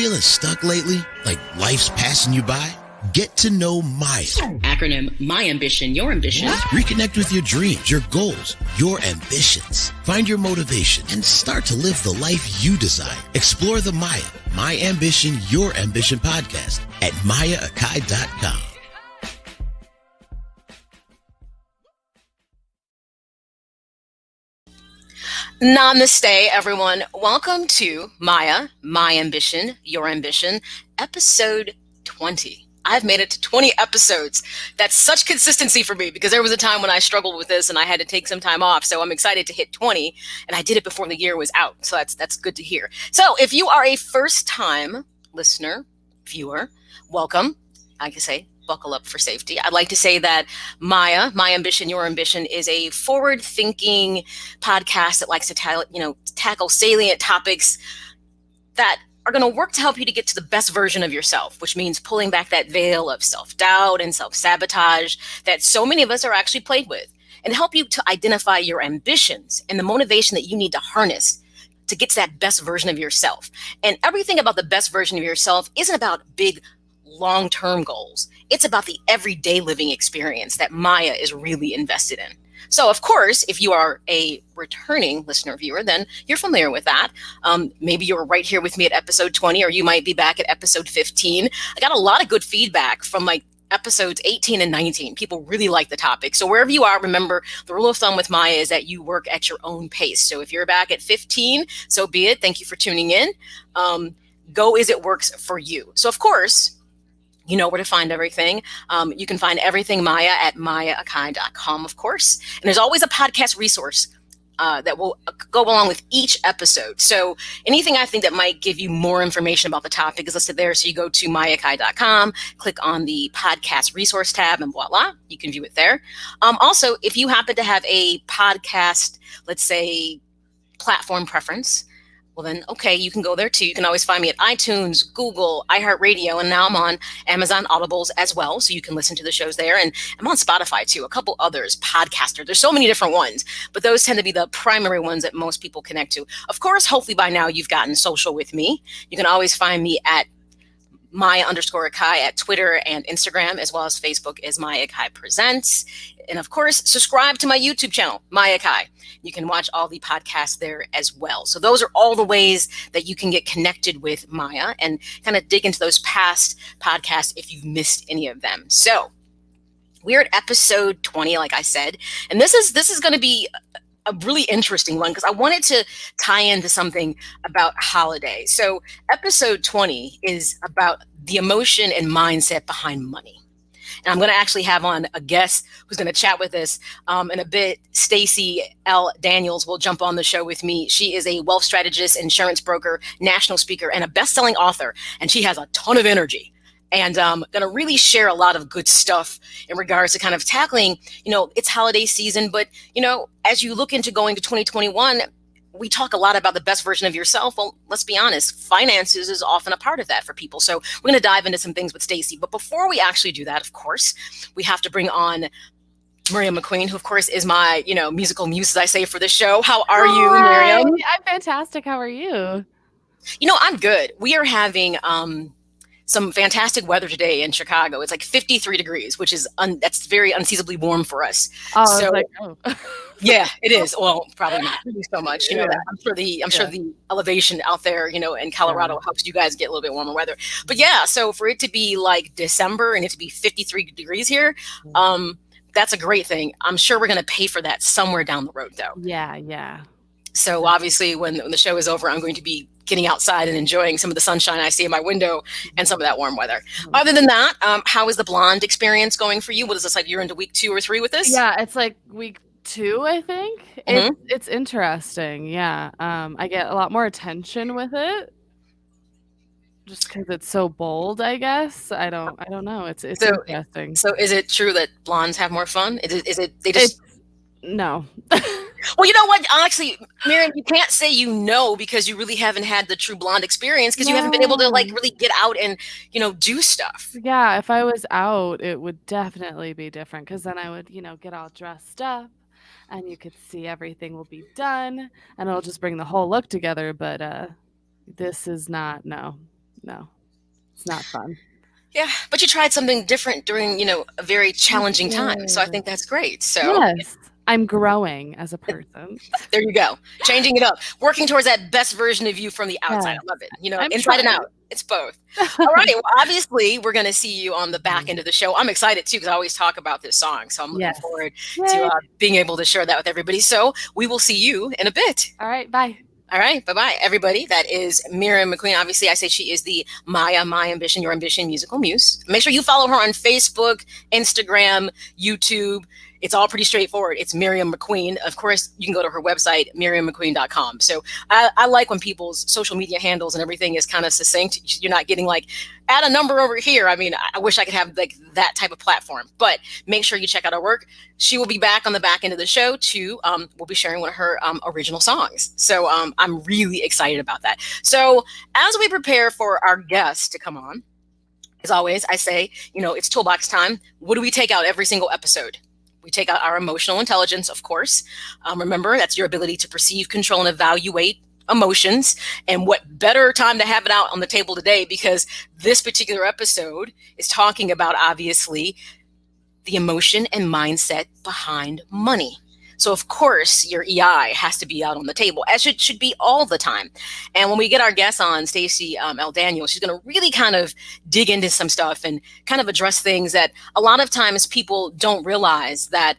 Feeling stuck lately? Like life's passing you by? Get to know M.A.Y.A. Acronym My Ambition, Your Ambition. Reconnect with your dreams, your goals, your ambitions. Find your motivation and start to live the life you desire. Explore the M.A.Y.A, My Ambition, Your Ambition podcast at M.A.Y.A.Akai.com. Namaste, everyone. Welcome to M.A.Y.A, My Ambition, Your Ambition, episode 20. I've made it to 20 episodes. That's such consistency for me because there was a time when I struggled with this and I had to take some time off. So I'm excited to hit 20, and I did it before the year was out. So that's good to hear. So if you are a first-time listener, viewer, welcome. I can say buckle up for safety. I'd like to say that M.A.Y.A, My Ambition, Your Ambition is a forward-thinking podcast that likes to tackle salient topics that are going to work to help you to get to the best version of yourself, which means pulling back that veil of self-doubt and self-sabotage that so many of us are actually plagued with, and help you to identify your ambitions and the motivation that you need to harness to get to that best version of yourself. And everything about the best version of yourself isn't about big, long-term goals. It's about the everyday living experience that M.A.Y.A is really invested in. So, of course, if you are a returning listener viewer, then you're familiar with that. Maybe you were right here with me at episode 20, or you might be back at episode 15. I got a lot of good feedback from episodes 18 and 19. People really like the topic. So wherever you are, remember the rule of thumb with M.A.Y.A is that you work at your own pace. So if you're back at 15, so be it. Thank you for tuning in. Go as it works for you. So, of course, you know where to find everything. You can find everything M.A.Y.A at M.A.Y.A.Akai.com, of course. And there's always a podcast resource that will go along with each episode. So anything I think that might give you more information about the topic is listed there. So you go to M.A.Y.A.Akai.com, click on the podcast resource tab, and voila, you can view it there. Also, if you happen to have a podcast, let's say, platform preference, well then, okay, you can go there too. You can always find me at iTunes, Google, iHeartRadio, and now I'm on Amazon Audibles as well, so you can listen to the shows there. And I'm on Spotify too, a couple others, Podcaster. There's so many different ones, but those tend to be the primary ones that most people connect to. Of course, hopefully by now you've gotten social with me. You can always find me at M.A.Y.A_Akai at Twitter and Instagram, as well as Facebook as M.A.Y.A Akai Presents. And of course, subscribe to my YouTube channel, M.A.Y.A Akai. You can watch all the podcasts there as well. So those are all the ways that you can get connected with M.A.Y.A and kind of dig into those past podcasts if you've missed any of them. So we're at episode 20, like I said, and this is going to be a really interesting one because I wanted to tie into something about holidays. So episode 20 is about the emotion and mindset behind money. And I'm going to actually have on a guest who's going to chat with us in a bit. Stacie L Daniels will jump on the show with me. She is a wealth strategist, insurance broker, national speaker, and a best-selling author. And she has a ton of energy. And going to really share a lot of good stuff in regards to kind of tackling, it's holiday season. But, as you look into going to 2021, we talk a lot about the best version of yourself. Well, let's be honest, finances is often a part of that for people. So we're going to dive into some things with Stacie. But before we actually do that, of course, we have to bring on Miriam McQueen, who, of course, is my, musical muse, as I say, for the show. How are you, Miriam? I'm fantastic. How are you? I'm good. We are having some fantastic weather today in Chicago. It's like 53 degrees, which is that's very unseasonably warm for us. Oh, so, oh. Yeah, it is. Well, probably not so much. I'm sure the elevation out there, in Colorado helps you guys get a little bit warmer weather. But yeah, so for it to be like December and it to be 53 degrees here, that's a great thing. I'm sure we're going to pay for that somewhere down the road, though. Yeah. So obviously, when the show is over, I'm going to be getting outside and enjoying some of the sunshine I see in my window and some of that warm weather. Other than that, how is the blonde experience going for you? What is this, like you're into week 2 or 3 with this? Yeah, it's like week 2, I think. It's interesting. Yeah. I get a lot more attention with it just because it's so bold, I guess. I don't know. It's interesting. So is it true that blondes have more fun? Is it they just no. Well, you know what? Honestly, Miriam, you can't say because you really haven't had the true blonde experience because you haven't been able to really get out and, do stuff. Yeah, if I was out, it would definitely be different because then I would, get all dressed up and you could see everything will be done and it'll just bring the whole look together. But this is not, no. no, it's not fun. Yeah, but you tried something different during, a very challenging time. So I think that's great. So yes, I'm growing as a person. there you go. Changing it up. Working towards that best version of you from the outside. Yeah. I love it. I'm Inside and trying. out. It's both. All right. Well, obviously, we're going to see you on the back end of the show. I'm excited, too, because I always talk about this song. So I'm looking forward to being able to share that with everybody. So we will see you in a bit. All right. Bye. All right. Bye-bye, everybody. That is Miriam McQueen. Obviously, I say she is the M.A.Y.A, My Ambition, Your Ambition musical muse. Make sure you follow her on Facebook, Instagram, YouTube. It's all pretty straightforward. It's Miriam McQueen. Of course, you can go to her website, miriammcqueen.com. So I like when people's social media handles and everything is kind of succinct. You're not getting like, add a number over here. I mean, I wish I could have like that type of platform, but make sure you check out our work. She will be back on the back end of the show too. We'll be sharing one of her original songs. So I'm really excited about that. So as we prepare for our guests to come on, as always, I say, it's toolbox time. What do we take out every single episode? We take out our emotional intelligence, of course. Remember, that's your ability to perceive, control, and evaluate emotions. And what better time to have it out on the table today, because this particular episode is talking about, obviously, the emotion and mindset behind money. So, of course, your EI has to be out on the table, as it should be all the time. And when we get our guest on, Stacie L Daniel, she's going to really kind of dig into some stuff and kind of address things that a lot of times people don't realize, that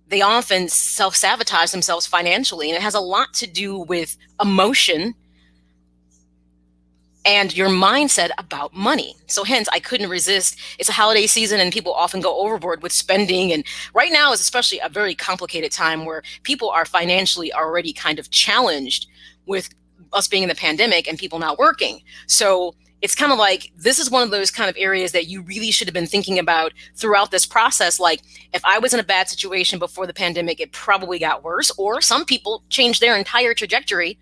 they often self-sabotage themselves financially. And it has a lot to do with emotion and your mindset about money. So hence, I couldn't resist. It's a holiday season and people often go overboard with spending. And right now is especially a very complicated time where people are financially already kind of challenged with us being in the pandemic and people not working. So it's kind of like, this is one of those kind of areas that you really should have been thinking about throughout this process. Like, if I was in a bad situation before the pandemic, it probably got worse. Or some people changed their entire trajectory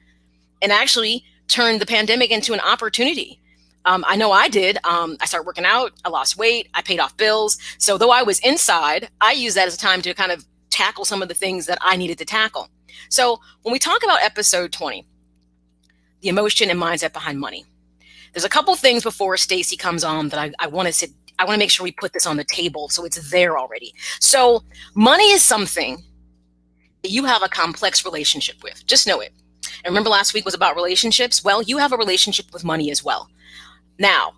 and actually turned the pandemic into an opportunity. I know I did. I started working out, I lost weight, I paid off bills. So though I was inside, I used that as a time to kind of tackle some of the things that I needed to tackle. So when we talk about episode 20, the emotion and mindset behind money, there's a couple things before Stacie comes on that I want to make sure we put this on the table so it's there already. So money is something that you have a complex relationship with. Just know it. And remember last week was about relationships? Well, you have a relationship with money as well. Now,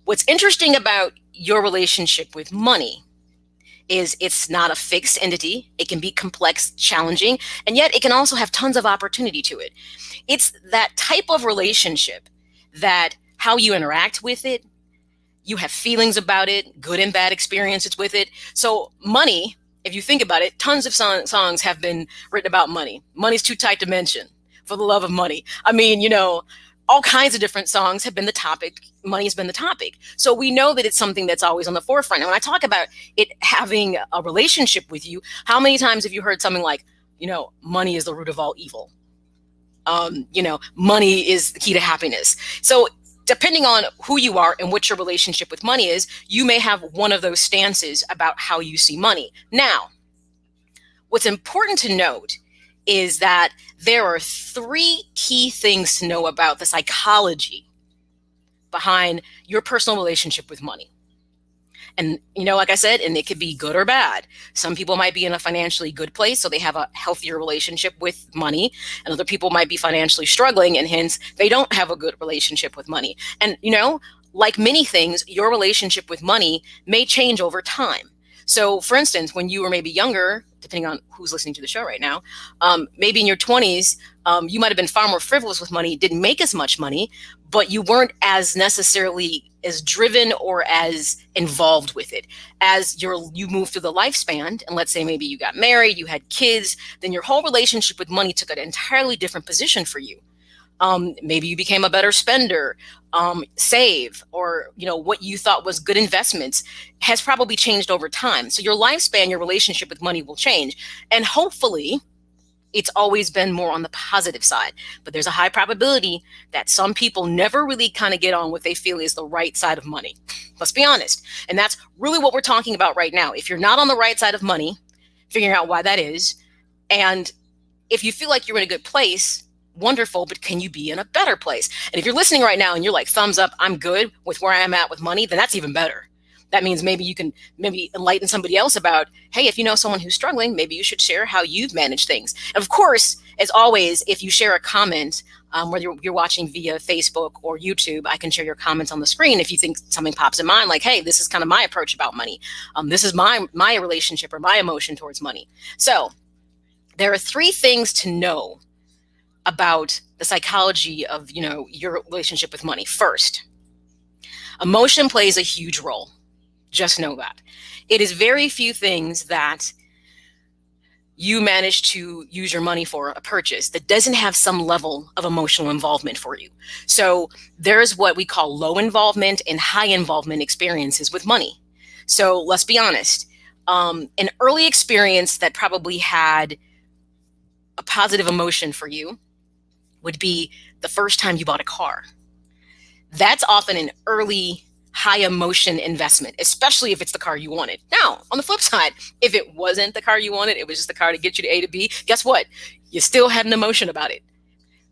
what's interesting about your relationship with money is it's not a fixed entity. It can be complex, challenging, and yet it can also have tons of opportunity to it. It's that type of relationship that how you interact with it, you have feelings about it, good and bad experiences with it. So money, if you think about it, tons of songs have been written about money. Money's too tight to mention. For the love of money. I mean, all kinds of different songs have been the topic. Money has been the topic. So we know that it's something that's always on the forefront. And when I talk about it having a relationship with you, how many times have you heard something like, money is the root of all evil? Money is the key to happiness. So depending on who you are and what your relationship with money is, you may have one of those stances about how you see money. Now, what's important to note is that there are three key things to know about the psychology behind your personal relationship with money. And, like I said, and it could be good or bad. Some people might be in a financially good place, so they have a healthier relationship with money. And other people might be financially struggling, and hence they don't have a good relationship with money. And, like many things, your relationship with money may change over time. So, for instance, when you were maybe younger, depending on who's listening to the show right now, maybe in your 20s, you might have been far more frivolous with money, didn't make as much money, but you weren't as necessarily as driven or as involved with it. As you move through the lifespan, and let's say maybe you got married, you had kids, then your whole relationship with money took an entirely different position for you. Maybe you became a better spender, save, or, what you thought was good investments has probably changed over time. So your lifespan, your relationship with money will change. And hopefully it's always been more on the positive side, but there's a high probability that some people never really kind of get on what they feel is the right side of money. Let's be honest. And that's really what we're talking about right now. If you're not on the right side of money, figuring out why that is. And if you feel like you're in a good place, Wonderful, but can you be in a better place? And if you're listening right now and you're like, thumbs up, I'm good with where I am at with money, then that's even better. That means maybe you can enlighten somebody else about, hey, if you know someone who's struggling, maybe you should share how you've managed things. And of course, as always, if you share a comment, whether you're watching via Facebook or YouTube, I can share your comments on the screen if you think something pops in mind, like, hey, this is kind of my approach about money. This is my relationship or my emotion towards money. So there are 3 things to know about the psychology of, your relationship with money. First, emotion plays a huge role. Just know that. It is very few things that you manage to use your money for a purchase that doesn't have some level of emotional involvement for you. So there's what we call low involvement and high involvement experiences with money. So let's be honest. An early experience that probably had a positive emotion for you would be the first time you bought a car. That's often an early high emotion investment, especially if it's the car you wanted. Now, on the flip side, if it wasn't the car you wanted, it was just the car to get you to A to B, guess what? You still had an emotion about it.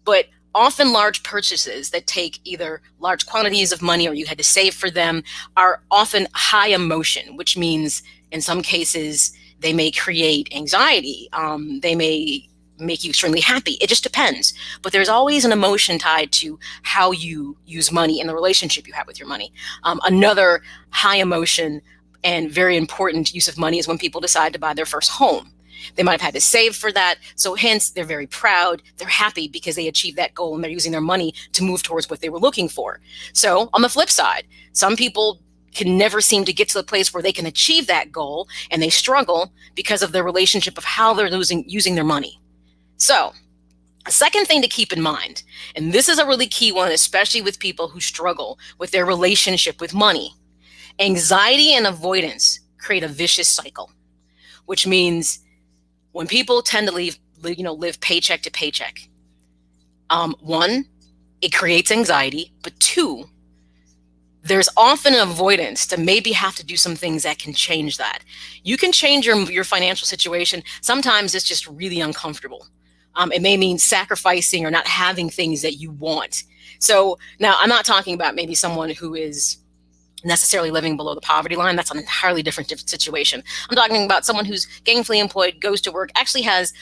But often large purchases that take either large quantities of money or you had to save for them are often high emotion, which means in some cases they may create anxiety. They may make you extremely happy. It just depends. But there's always an emotion tied to how you use money and the relationship you have with your money. Another high emotion and very important use of money is when people decide to buy their first home. They might have had to save for that. So hence, they're very proud. They're happy because they achieved that goal and they're using their money to move towards what they were looking for. So on the flip side, some people can never seem to get to the place where they can achieve that goal, and they struggle because of their relationship of how they're using their money. So a second thing to keep in mind, and this is a really key one, especially with people who struggle with their relationship with money, anxiety and avoidance create a vicious cycle, which means when people tend to live paycheck to paycheck, 1, it creates anxiety, but 2, there's often an avoidance to maybe have to do some things that can change that. You can change your financial situation. Sometimes it's just really uncomfortable. It may mean sacrificing or not having things that you want. So now I'm not talking about maybe someone who is necessarily living below the poverty line. That's an entirely different situation. I'm talking about someone who's gainfully employed, goes to work, actually has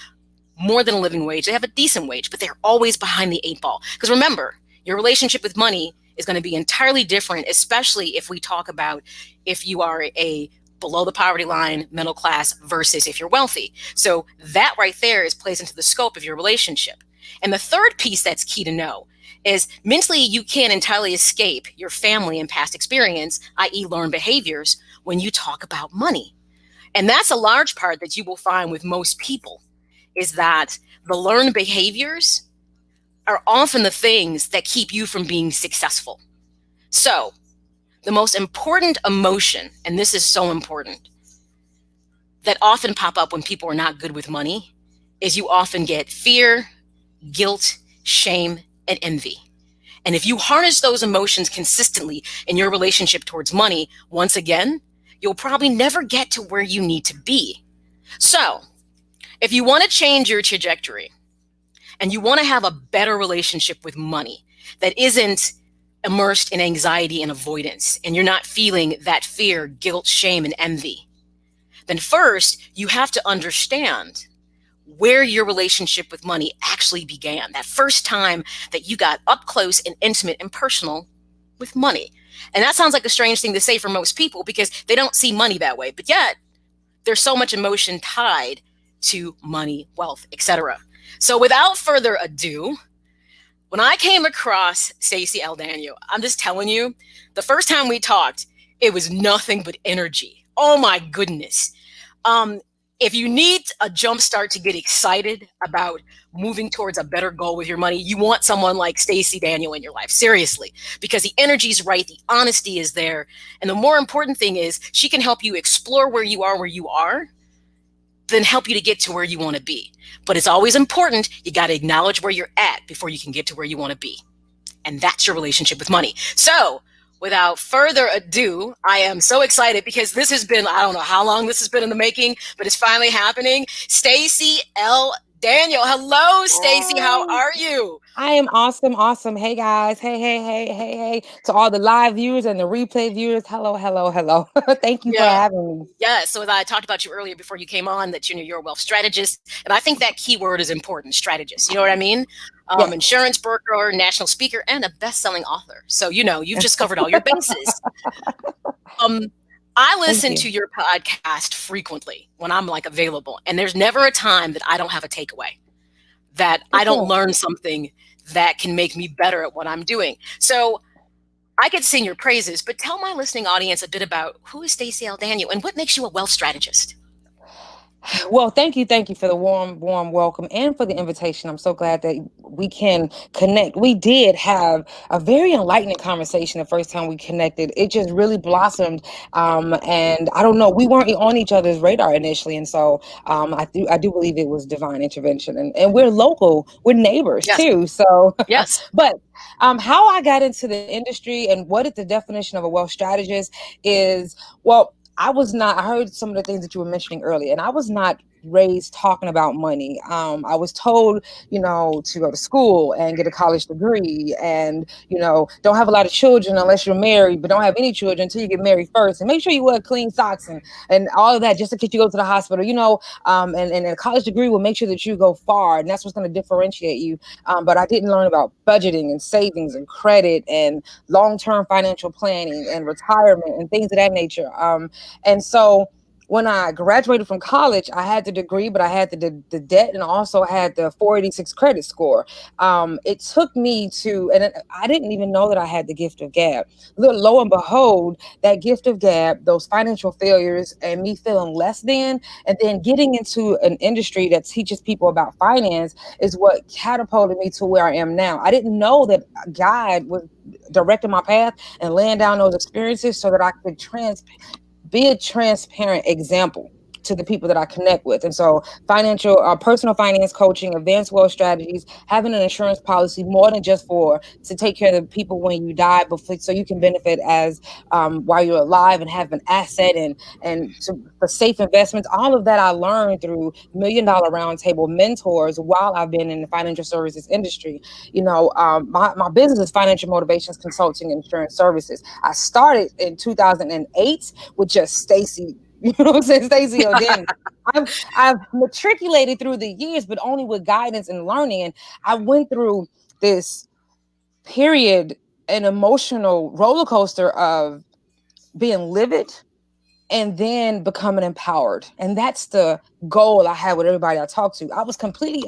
more than a living wage. They have a decent wage, but they're always behind the 8 ball. Because remember, your relationship with money is going to be entirely different, especially if we talk about if you are a below the poverty line, middle class, versus if you're wealthy. So that right there plays into the scope of your relationship. And the third piece that's key to know is mentally you can't entirely escape your family and past experience, i.e. learned behaviors, when you talk about money. And that's a large part that you will find with most people, is that the learned behaviors are often the things that keep you from being successful. So the most important emotion, and this is so important, that often pop up when people are not good with money is you often get fear, guilt, shame, and envy. And if you harness those emotions consistently in your relationship towards money, once again, you'll probably never get to where you need to be. So if you want to change your trajectory and you want to have a better relationship with money that isn't immersed in anxiety and avoidance, and you're not feeling that fear, guilt, shame, and envy, then first you have to understand where your relationship with money actually began. That first time that you got up close and intimate and personal with money. And that sounds like a strange thing to say for most people because they don't see money that way. But yet there's so much emotion tied to money, wealth, etc. So without further ado, when I came across Stacie L Daniel, I'm just telling you, the first time we talked, it was nothing but energy. Oh my goodness. If you need a jump start to get excited about moving towards a better goal with your money, you want someone like Stacie Daniel in your life, seriously, because the energy is right, the honesty is there. And the more important thing is she can help you explore where you are, then help you to get to where you want to be. But it's always important, you got to acknowledge where you're at before you can get to where you want to be. And that's your relationship with money. So without further ado, I am so excited because this has been, I don't know how long this has been in the making, but it's finally happening. Stacie L Daniel. Hello, Stacie. How are you? I am awesome, awesome. Hey guys. Hey. To all the live viewers and the replay viewers. Hello. Thank you for Yeah. having me. Yeah, so I talked about you earlier before you came on that you're a wealth strategist, and I think that keyword is important, strategist. You know what I mean? Yes. Insurance broker, national speaker, and a best-selling author. So you've just covered all your bases. I listen to your podcast frequently when I'm like available, and there's never a time that I don't have a takeaway, that I don't learn something that can make me better at what I'm doing. So I could sing your praises, but tell my listening audience a bit about who is Stacie L Daniel and what makes you a wealth strategist. Well, thank you for the warm welcome and for the invitation. I'm so glad that we can connect. We did have a very enlightening conversation the first time we connected. It just really blossomed, and I don't know, we weren't on each other's radar initially, and so I do believe it was divine intervention. And we're local, we're neighbors too. So yes, but how I got into the industry and what is the definition of a wealth strategist is, well, I heard some of the things that you were mentioning earlier, and I was not raised talking about money. I was told, to go to school and get a college degree and, don't have a lot of children unless you're married, but don't have any children until you get married first. And make sure you wear clean socks and all of that just in case you go to the hospital, and a college degree will make sure that you go far. And that's what's going to differentiate you. But I didn't learn about budgeting and savings and credit and long-term financial planning and retirement and things of that nature. And so when I graduated from college, I had the degree, but I had the debt, and also had the 486 credit score. It took me and I didn't even know that I had the gift of gab. Lo and behold, that gift of gab, those financial failures, and me feeling less than, and then getting into an industry that teaches people about finance is what catapulted me to where I am now. I didn't know that God was directing my path and laying down those experiences so that I could be a transparent example to the people that I connect with. And so personal finance coaching, advanced wealth strategies, having an insurance policy more than just to take care of the people when you die, but so you can benefit as while you're alive and have an asset for safe investments. All of that I learned through $1 Million Roundtable mentors while I've been in the financial services industry. My business is financial motivations consulting and insurance services. I started in 2008 with just Stacie. You know what I'm saying? Stacie L Daniel. I've matriculated through the years, but only with guidance and learning. And I went through this period, an emotional roller coaster of being livid and then becoming empowered. And that's the goal I had with everybody I talked to. I was completely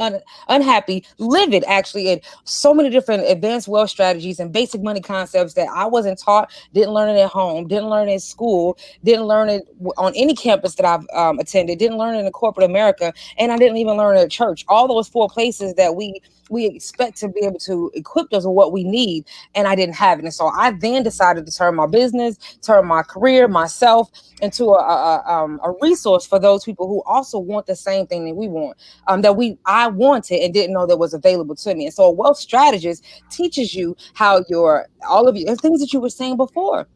unhappy, livid actually, in so many different advanced wealth strategies and basic money concepts that I wasn't taught, didn't learn it at home, didn't learn it at school, didn't learn it on any campus that I've attended, didn't learn it in corporate America, and I didn't even learn it at church. All those 4 places that we expect to be able to equip us with what we need, and I didn't have it. And so I then decided to turn my business, turn my career, myself into a resource for those people who also want the same thing that we want, I wanted and didn't know that was available to me. And so a wealth strategist teaches you how all of you things that you were saying before,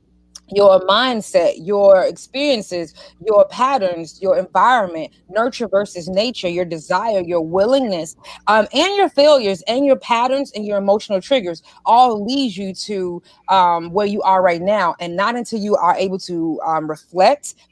your mindset, your experiences, your patterns, your environment, nurture versus nature, your desire, your willingness, and your failures and your patterns and your emotional triggers all lead you to where you are right now. And not until you are able to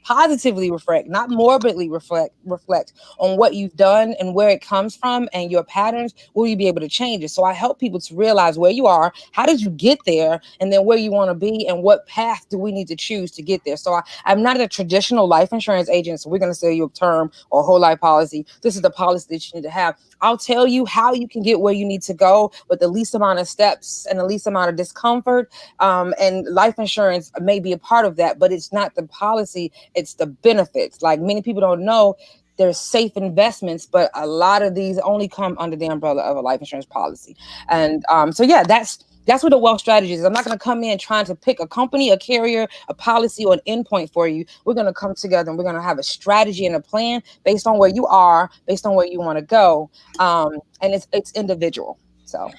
positively reflect, not morbidly reflect on what you've done and where it comes from and your patterns, will you be able to change it. So I help people to realize where you are, how did you get there, and then where you want to be, and what path do we need to choose to get there. So I'm not a traditional life insurance agent, so we're going to sell you a term or a whole life policy. This is the policy that you need to have. I'll tell you how you can get where you need to go with the least amount of steps and the least amount of discomfort. And life insurance may be a part of that, but it's not the policy, it's the benefits. Like many people don't know, there's safe investments, but a lot of these only come under the umbrella of a life insurance policy. And so yeah, that's what a wealth strategy is. I'm not going to come in trying to pick a company, a carrier, a policy, or an endpoint for you. We're going to come together and we're going to have a strategy and a plan based on where you are, based on where you want to go. And it's individual. So.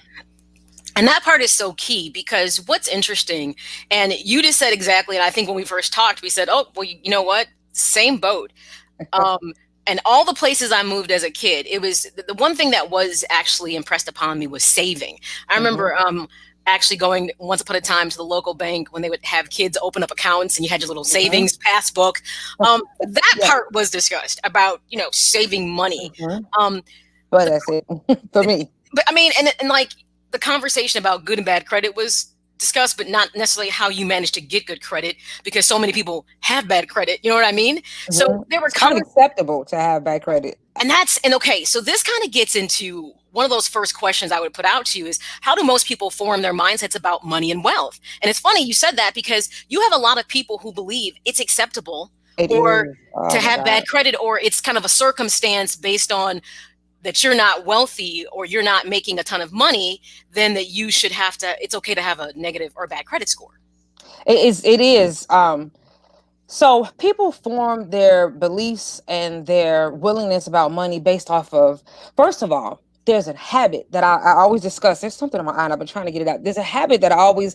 And that part is so key, because what's interesting, and you just said exactly, and I think when we first talked, we said, oh, well, you know what? Same boat. And all the places I moved as a kid, it was the one thing that was actually impressed upon me was saving. I remember actually going once upon a time to the local bank when they would have kids open up accounts and you had your little savings passbook. That part was discussed about, saving money. But that's it for me. But I mean, and like the conversation about good and bad credit was discussed, but not necessarily how you manage to get good credit, because so many people have bad credit. You know what I mean? So there were it's unacceptable to have bad credit. Okay, so this kind of gets into one of those first questions I would put out to you is, how do most people form their mindsets about money and wealth? And it's funny you said that, because you have a lot of people who believe it's acceptable to have bad credit, or it's kind of a circumstance based on that you're not wealthy or you're not making a ton of money, then that you should it's okay to have a negative or bad credit score. It is. So people form their beliefs and their willingness about money based off of, first of all, there's a habit that I always discuss. There's something in my eye, I've been trying to get it out. There's a habit that I always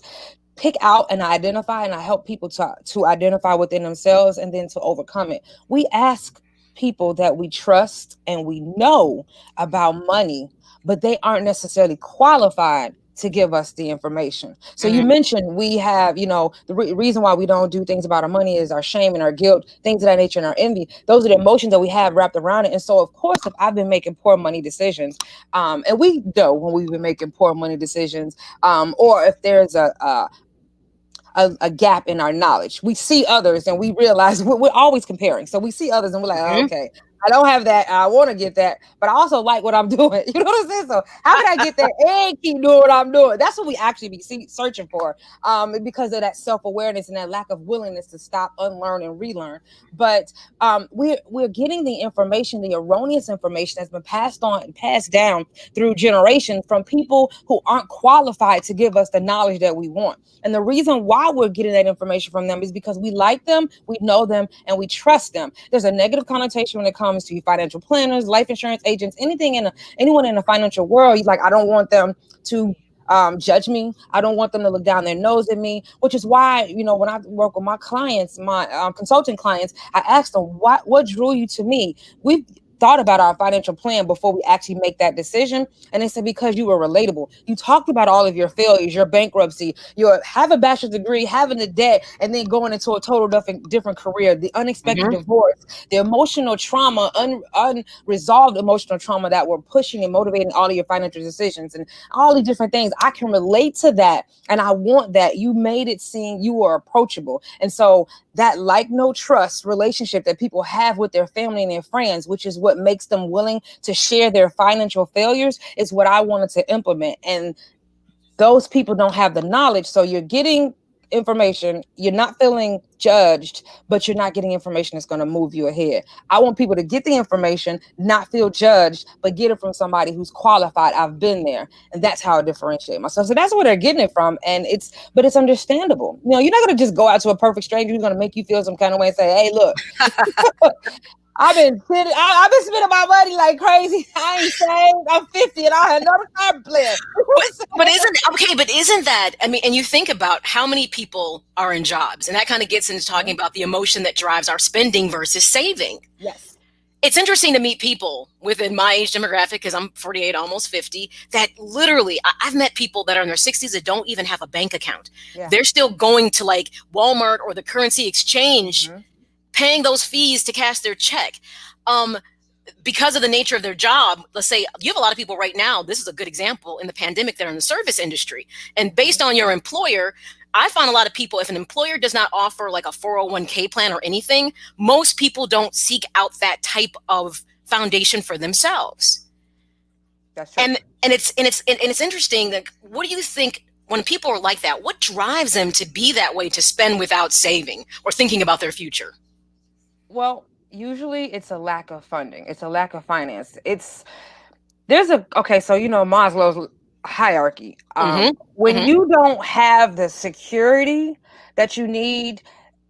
pick out and identify, and I help people to identify within themselves and then to overcome it. We ask people that we trust and we know about money, but they aren't necessarily qualified to give us the information. So you mentioned we have, the reason why we don't do things about our money is our shame and our guilt, things of that nature, and our envy. Those are the emotions that we have wrapped around it. And so, of course, if I've been making poor money decisions, and we know when we've been making poor money decisions, or if there's a gap in our knowledge, we see others and we realize we're always comparing. So we see others and we're like, oh, okay, I don't have that. I want to get that, but I also like what I'm doing. You know what I'm saying? So how can I get that and keep doing what I'm doing? That's what we actually be searching for, because of that self-awareness and that lack of willingness to stop, unlearn, and relearn. But we're getting the information, the erroneous information that's been passed on and passed down through generations from people who aren't qualified to give us the knowledge that we want. And the reason why we're getting that information from them is because we like them, we know them, and we trust them. There's a negative connotation when it comes to financial planners, life insurance agents, anyone in the financial world. I don't want them to judge me. I don't want them to look down their nose at me, which is why, when I work with my clients, my consulting clients, I ask them, what drew you to me? We've thought about our financial plan before we actually make that decision. And they said, because you were relatable. You talked about all of your failures, your bankruptcy, your have a bachelor's degree, having the debt, and then going into a total different career, the unexpected divorce, the emotional trauma, unresolved emotional trauma that were pushing and motivating all of your financial decisions and all these different things. I can relate to that. And I want that. You made it seem you were approachable. And so that no trust relationship that people have with their family and their friends, which is what makes them willing to share their financial failures, is what I wanted to implement. And those people don't have the knowledge. So you're getting information, you're not feeling judged, but you're not getting information that's going to move you ahead. I want people to get the information, not feel judged, but get it from somebody who's qualified. I've been there. And that's how I differentiate myself. So that's where they're getting it from. And it's understandable. You're not going to just go out to a perfect stranger who's going to make you feel some kind of way and say, hey, look, I've been spending my money like crazy. I ain't saved. I'm 50 and I had another car plan. But isn't that, and you think about how many people are in jobs, and that kind of gets into talking about the emotion that drives our spending versus saving. Yes. It's interesting to meet people within my age demographic, because I'm 48, almost 50, that literally I've met people that are in their 60s that don't even have a bank account. Yeah. They're still going to Walmart or the currency exchange, paying those fees to cash their check. Because of the nature of their job. Let's say you have a lot of people right now, this is a good example, in the pandemic, that are in the service industry. And based on your employer, I find a lot of people, if an employer does not offer a 401k plan or anything, most people don't seek out that type of foundation for themselves. That's true. And it's interesting that, what do you think when people are like that, what drives them to be that way, to spend without saving or thinking about their future? Well, usually it's a lack of funding. It's a lack of finance. So Maslow's hierarchy. When you don't have the security that you need,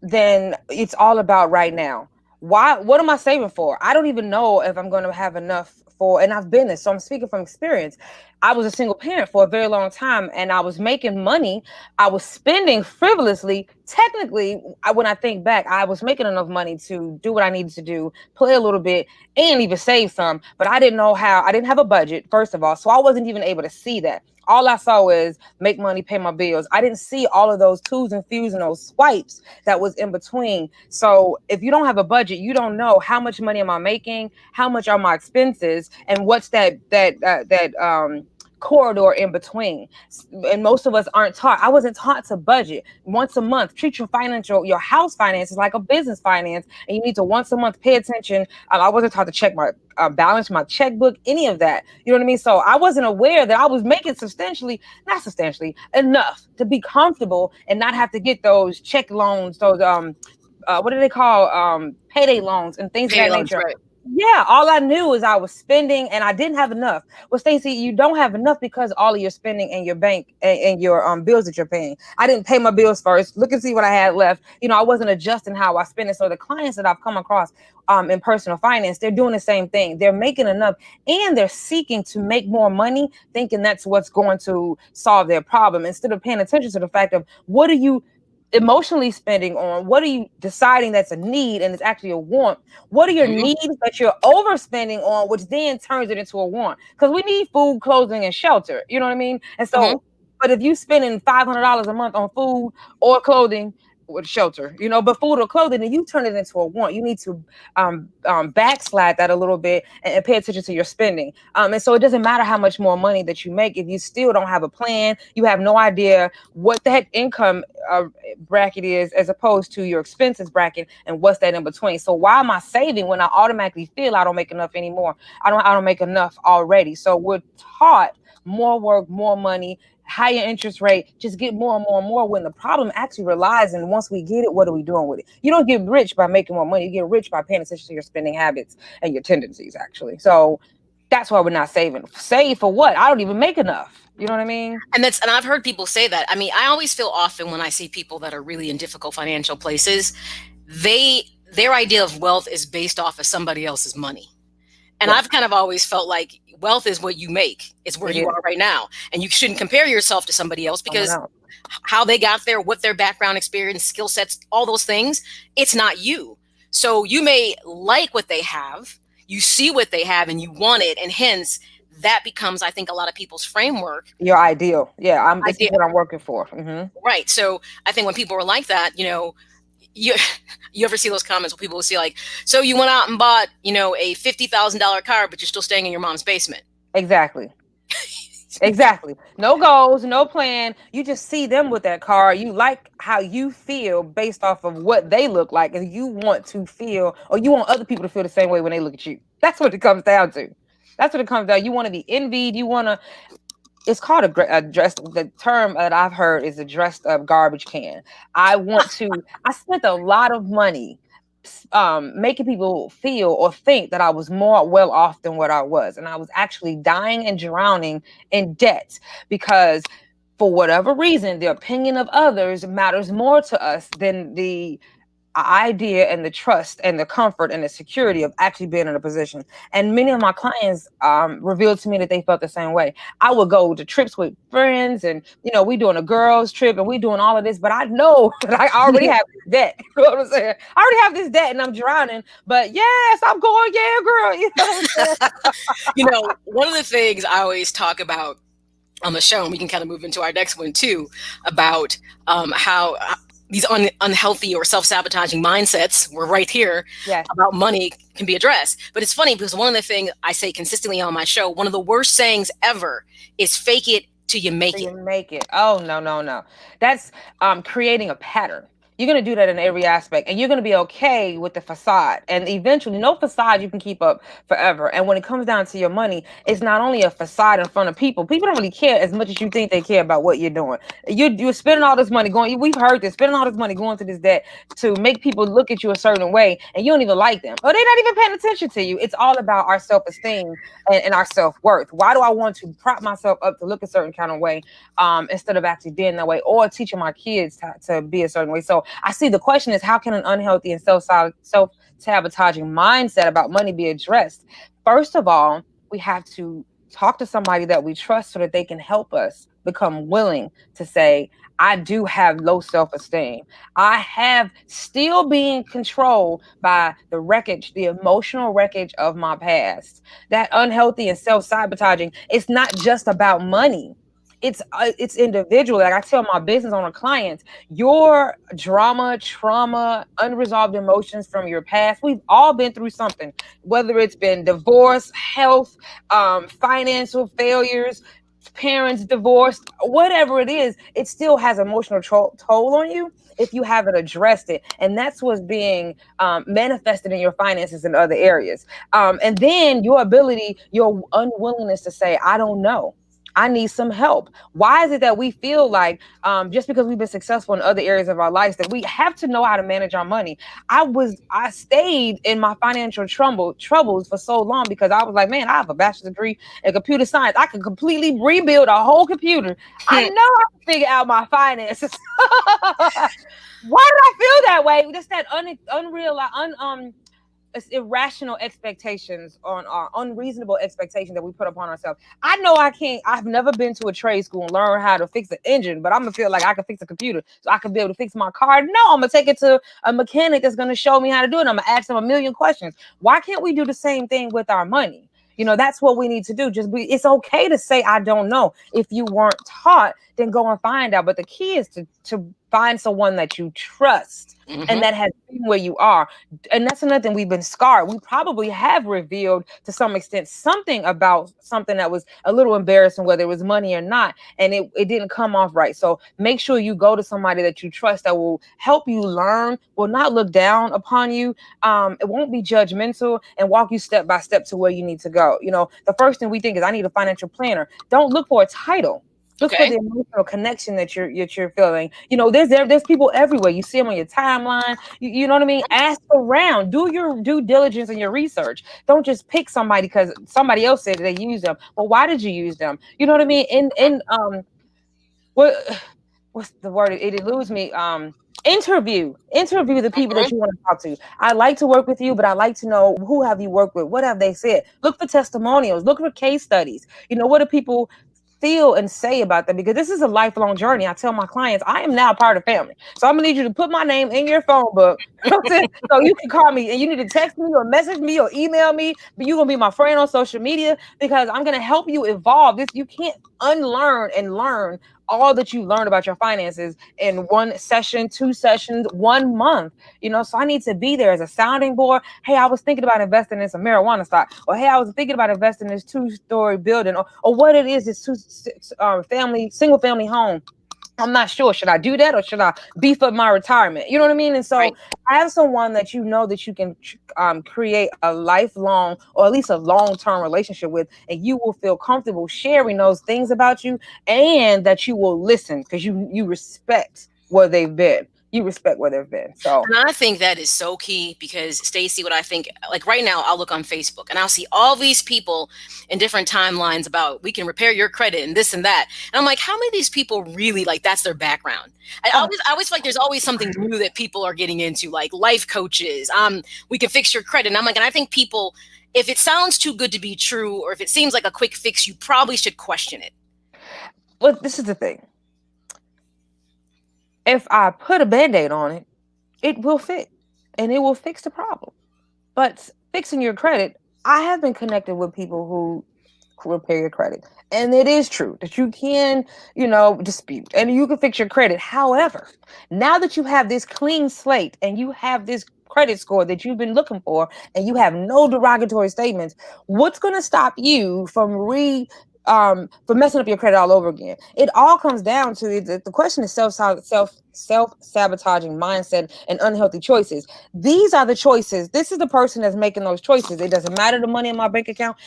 then it's all about right now. what am I saving for? I don't even know if I'm going to have enough for, and I've been this, so I'm speaking from experience. I was a single parent for a very long time, and I was making money. I was spending frivolously. Technically, when I think back, I was making enough money to do what I needed to do, play a little bit, and even save some. But I didn't know how. I didn't have a budget, first of all, so I wasn't even able to see that. All I saw was make money, pay my bills. I didn't see all of those twos and fews and those swipes that was in between. So if you don't have a budget, you don't know how much money am I making, how much are my expenses, and what's that corridor in between. And most of us aren't taught. I wasn't taught to budget once a month. Treat your house finances like a business finance, and you need to once a month pay attention. I wasn't taught to check my balance, my checkbook, any of that. You know what I mean? So I wasn't aware that I was making not substantially enough to be comfortable and not have to get those check loans, those what do they call payday loans and things of that nature. Right. Yeah, all I knew is I was spending and I didn't have enough. Well, Stacie, you don't have enough because all of your spending in your bank and your bills that you're paying. I didn't pay my bills first. Look and see what I had left. I wasn't adjusting how I spend it. So the clients that I've come across in personal finance, they're doing the same thing. They're making enough and they're seeking to make more money, thinking that's what's going to solve their problem, instead of paying attention to the fact of what are you emotionally spending on, what are you deciding that's a need and it's actually a want, what are your needs that you're overspending on, which then turns it into a want, because we need food, clothing, and shelter, you know what I mean? And so but if you spending $500 a month on food or clothing with shelter, but food or clothing, then you turn it into a want. You need to backslide that a little bit and pay attention to your spending. And so it doesn't matter how much more money that you make if you still don't have a plan. You have no idea what that income bracket is as opposed to your expenses bracket and what's that in between. So why am I saving when I automatically feel I don't make enough anymore? I don't make enough already. So we're taught more work, more money, higher interest rate, just get more and more and more, when the problem actually relies in once we get it, what are we doing with it? You don't get rich by making more money. You get rich by paying attention to your spending habits and your tendencies, actually. So that's why we're not saving. Save for what? I don't even make enough. You know what I mean? And I've heard people say that. I mean, I always feel often when I see people that are really in difficult financial places, their idea of wealth is based off of somebody else's money. And I've kind of always felt like wealth is what you make. It's where you are right now. And you shouldn't compare yourself to somebody else, because how they got there, what their background, experience, skill sets, all those things, it's not you. So you may like what they have, you see what they have and you want it. And hence that becomes, I think, a lot of people's framework. Your ideal. Yeah, this is what I'm working for. Right. So I think when people are like that, you ever see those comments where people will see like, so you went out and bought, a $50,000 car, but you're still staying in your mom's basement. Exactly. Exactly. No goals, no plan. You just see them with that car. You like how you feel based off of what they look like. And you want to feel, or you want other people to feel the same way when they look at you. That's what it comes down to. That's what it comes down. You want to be envied. You want to, it's called a dress. The term that I've heard is a dressed up garbage can. I spent a lot of money making people feel or think that I was more well off than what I was. And I was actually dying and drowning in debt because for whatever reason, the opinion of others matters more to us than the idea and the trust and the comfort and the security of actually being in a position. And many of my clients revealed to me that they felt the same way. I would go to trips with friends and, we doing a girls trip and we doing all of this, but I know that I already have this debt. You know what I'm saying? I already have this debt and I'm drowning, but yes, I'm going, yeah, girl. You know what I'm saying? One of the things I always talk about on the show, and we can kind of move into our next one too, about how these unhealthy or self-sabotaging mindsets, we're right here, about money can be addressed. But it's funny because one of the things I say consistently on my show, one of the worst sayings ever is fake it till you make it. You make it. Oh, no. That's creating a pattern. You're going to do that in every aspect, and you're going to be okay with the facade. And eventually, no facade you can keep up forever. And when it comes down to your money, it's not only a facade in front of people. People don't really care as much as you think they care about what you're doing. You're spending all this money we've heard this, spending all this money going to this debt to make people look at you a certain way, and you don't even like them. Or they're not even paying attention to you. It's all about our self-esteem and our self-worth. Why do I want to prop myself up to look a certain kind of way instead of actually being that way, or teaching my kids to be a certain way? So I see the question is, how can an unhealthy and self-sabotaging mindset about money be addressed? First of all, we have to talk to somebody that we trust so that they can help us become willing to say, I do have low self-esteem. I have still being controlled by the wreckage, the emotional wreckage of my past. That unhealthy and self-sabotaging, it's not just about money. It's individual. Like I tell my business owner clients, your drama, trauma, unresolved emotions from your past, we've all been through something, whether it's been divorce, health, financial failures, parents divorced, whatever it is, it still has emotional toll on you if you haven't addressed it. And that's what's being manifested in your finances and other areas. And then your ability, your unwillingness to say, I don't know, I need some help. Why is it that we feel like just because we've been successful in other areas of our lives that we have to know how to manage our money? I stayed in my financial troubles for so long because I was like, man, I have a bachelor's degree in computer science. I can completely rebuild a whole computer. I know I can figure out my finances. Why did I feel that way? Just that it's irrational expectations on our unreasonable expectations that we put upon ourselves. I know I can't. I've never been to a trade school and learn how to fix an engine, but I'm gonna feel like I can fix a computer, so I can be able to fix my car. No, I'm gonna take it to a mechanic that's gonna show me how to do it. I'm gonna ask them a million questions. Why can't we do the same thing with our money? That's what we need to do. It's okay to say, I don't know. If you weren't taught, then go and find out. But the key is to find someone that you trust and that has been where you are. And that's another thing. We've been scarred. We probably have revealed to some extent something about something that was a little embarrassing, whether it was money or not, and it didn't come off right. So make sure you go to somebody that you trust that will help you learn, will not look down upon you. It won't be judgmental and walk you step by step to where you need to go. The first thing we think is, I need a financial planner. Don't look for a title. Look for the emotional connection that you're feeling. There's people everywhere. You see them on your timeline. You know what I mean? Ask around. Do your due diligence and your research. Don't just pick somebody because somebody else said they use them. Well, why did you use them? You know what I mean? What's the word? It eludes me. Interview the people that you want to talk to. I like to work with you, but I like to know, who have you worked with? What have they said? Look for testimonials. Look for case studies. What do people feel and say about them? Because this is a lifelong journey. I tell my clients, I am now a part of the family. So I'm gonna need you to put my name in your phone book so you can call me, and you need to text me or message me or email me, but you're gonna be my friend on social media because I'm gonna help you evolve. You can't unlearn and learn all that you learned about your finances in one session, 2 sessions, 1 month. So I need to be there as a sounding board. Hey, I was thinking about investing in some marijuana stock, or hey, I was thinking about investing in this 2-story building, or what it is, this single family home. I'm not sure. Should I do that, or should I beef up my retirement? You know what I mean? And so have someone that that you can create a lifelong, or at least a long-term relationship with, and you will feel comfortable sharing those things about you, and that you will listen because you respect where they've been. You respect where they've been. So, and I think that is so key because, Stacie, what I think, like right now, I'll look on Facebook and I'll see all these people in different timelines about, we can repair your credit and this and that. And I'm like, how many of these people really, like, that's their background? I always feel like there's always something new that people are getting into, like life coaches. We can fix your credit. And I'm like, and I think people, if it sounds too good to be true, or if it seems like a quick fix, you probably should question it. Well, this is the thing. If I put a Band-Aid on it, it will fit and it will fix the problem. But fixing your credit, I have been connected with people who repair your credit. And it is true that you can, dispute and you can fix your credit. However, now that you have this clean slate and you have this credit score that you've been looking for, and you have no derogatory statements, what's going to stop you from for messing up your credit all over again? It all comes down to the question is self-sabotaging mindset and unhealthy choices. These are the choices. This is the person that's making those choices. It doesn't matter the money in my bank account.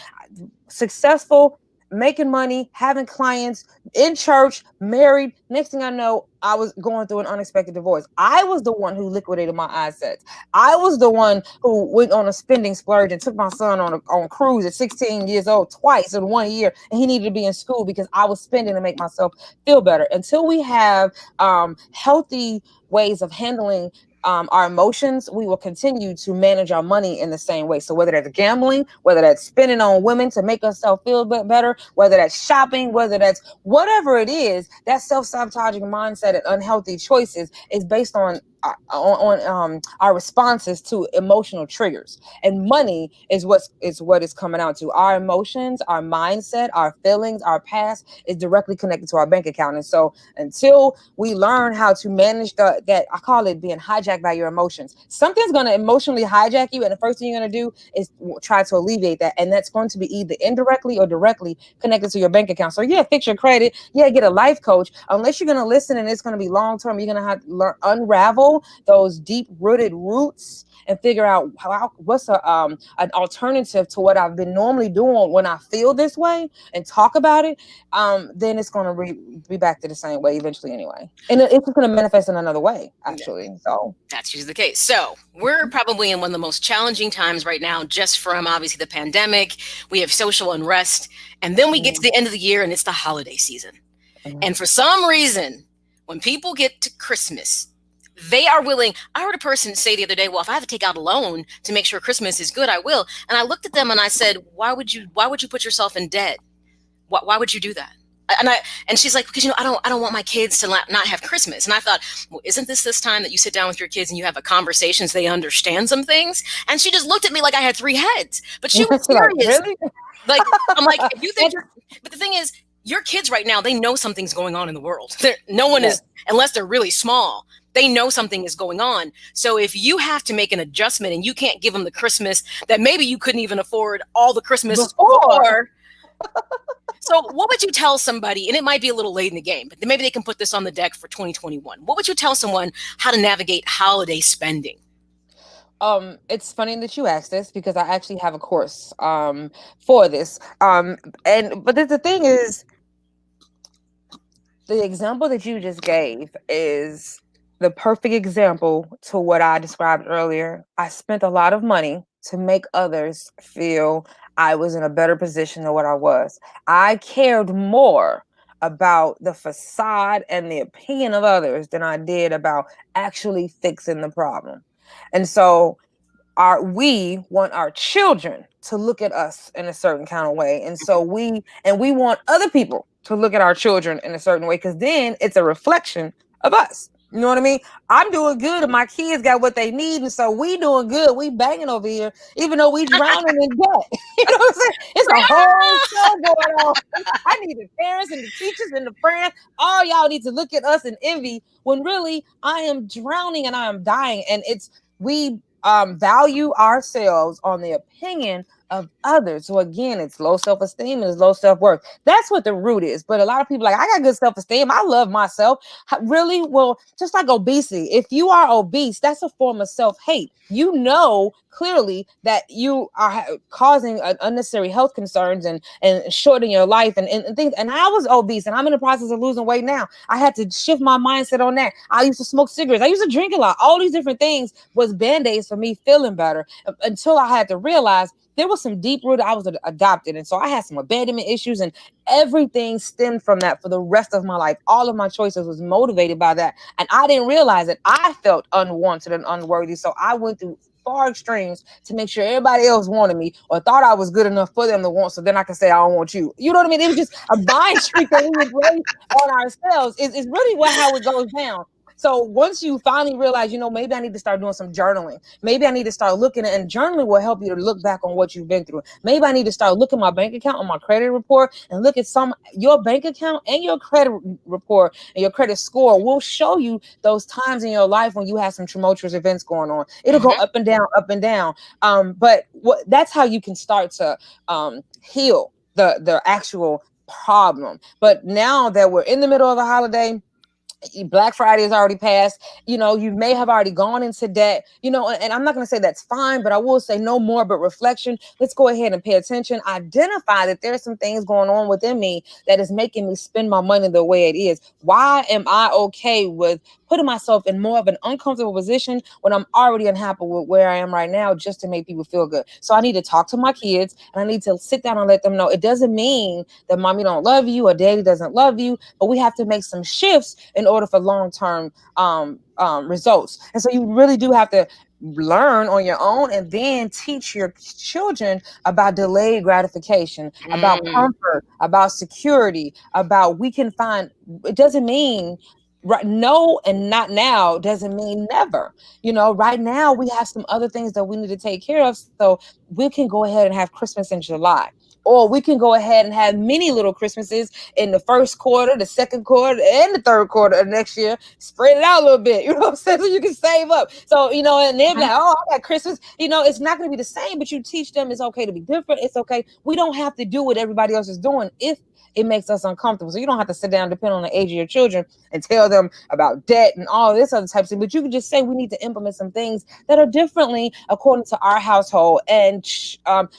Successful making money, having clients, in church, married. Next thing I know, I was going through an unexpected divorce. I was the one who liquidated my assets. I was the one who went on a spending splurge and took my son on a cruise at 16 years old twice in 1 year, and he needed to be in school because I was spending to make myself feel better. Until we have healthy ways of handling our emotions, we will continue to manage our money in the same way. So whether that's gambling, whether that's spending on women to make ourselves feel better, whether that's shopping, whether that's whatever it is, that self-sabotaging mindset and unhealthy choices is based on our responses to emotional triggers. And money is what is coming out to. Our emotions, our mindset, our feelings, our past is directly connected to our bank account. And so until we learn how to manage that, I call it being hijacked by your emotions. Something's going to emotionally hijack you, and the first thing you're going to do is try to alleviate that. And that's going to be either indirectly or directly connected to your bank account. So yeah, fix your credit. Yeah, get a life coach. Unless you're going to listen and it's going to be long term, you're going to have to unravel those deep rooted roots and figure out what's an alternative to what I've been normally doing when I feel this way, and talk about it. Then it's going to be back to the same way eventually anyway, and it's just going to manifest in another way actually. So that's usually the case. So we're probably in one of the most challenging times right now, just from obviously the pandemic. We have social unrest, and then we get to the end of the year and it's the holiday season. And for some reason, when people get to Christmas, they are willing. I heard a person say the other day, well, if I have to take out a loan to make sure Christmas is good, I will. And I looked at them and I said, why would you put yourself in debt? Why would you do that? And she's like, because, I don't want my kids to not have Christmas. And I thought, well, isn't this time that you sit down with your kids and you have a conversation so they understand some things? And she just looked at me like I had three heads, but she was serious. Really? Like, I'm like, if you think but the thing is, your kids right now, they know something's going on in the world. No one is, unless they're really small, they know something is going on. So if you have to make an adjustment and you can't give them the Christmas that maybe you couldn't even afford all the Christmas before. So what would you tell somebody, and it might be a little late in the game, but maybe they can put this on the deck for 2021. What would you tell someone how to navigate holiday spending? It's funny that you asked this because I actually have a course for this. But the thing is, the example that you just gave is the perfect example to what I described earlier. I spent a lot of money to make others feel I was in a better position than what I was. I cared more about the facade and the opinion of others than I did about actually fixing the problem. And so we want our children to look at us in a certain kind of way. And so we want other people to look at our children in a certain way, because then it's a reflection of us. You know what I mean? I'm doing good and my kids got what they need. And so we doing good. We banging over here, even though we drowning in debt. You know what I'm saying? It's a whole show going on. I need the parents and the teachers and the friends. All y'all need to look at us and envy, when really I am drowning and I am dying. And we value ourselves on the opinion of others. So again, it's low self-esteem and it's low self-worth. That's what the root is. But a lot of people I got good self-esteem. I love myself. Really? Well, just like obesity. If you are obese, that's a form of self-hate. You know clearly that you are causing unnecessary health concerns and shortening your life and things. And I was obese and I'm in the process of losing weight now. I had to shift my mindset on that. I used to smoke cigarettes. I used to drink a lot. All these different things was band-aids for me feeling better, until I had to realize there was some deep rooted. I was adopted. And so I had some abandonment issues, and everything stemmed from that for the rest of my life. All of my choices was motivated by that. And I didn't realize that I felt unwanted and unworthy. So I went through far extremes to make sure everybody else wanted me or thought I was good enough for them to want. So then I can say, I don't want you. You know what I mean? It was just a mind streak that we would play on ourselves. It's really how it goes down. So once you finally realize, maybe I need to start doing some journaling. Maybe I need to start looking at, and journaling will help you to look back on what you've been through. Maybe I need to start looking at my bank account and my credit report and look at your bank account and your credit report and your credit score will show you those times in your life when you have some tumultuous events going on. It'll go up and down, up and down. But that's how you can start to heal the actual problem. But now that we're in the middle of the holiday, Black Friday has already passed. You may have already gone into debt, and I'm not going to say that's fine, but I will say no more but reflection. Let's go ahead and pay attention. Identify that there's some things going on within me that is making me spend my money the way it is. Why am I okay with putting myself in more of an uncomfortable position when I'm already unhappy with where I am right now just to make people feel good? So I need to talk to my kids, and I need to sit down and let them know it doesn't mean that mommy don't love you or daddy doesn't love you, but we have to make some shifts in order for long-term results. And so you really do have to learn on your own and then teach your children about delayed gratification, about comfort, about security, about we can find. It doesn't mean right no and not now doesn't mean never. Right now we have some other things that we need to take care of, so we can go ahead and have Christmas in July, or we can go ahead and have many little Christmases in the first quarter, the second quarter, and the third quarter of next year. Spread it out a little bit, you know what I'm saying? So you can save up. So, and they're like, oh, I got Christmas. It's not going to be the same, but you teach them it's okay to be different. It's okay. We don't have to do what everybody else is doing if it makes us uncomfortable. So you don't have to sit down, depending on the age of your children, and tell them about debt and all this other types of thing. But you can just say we need to implement some things that are differently according to our household, and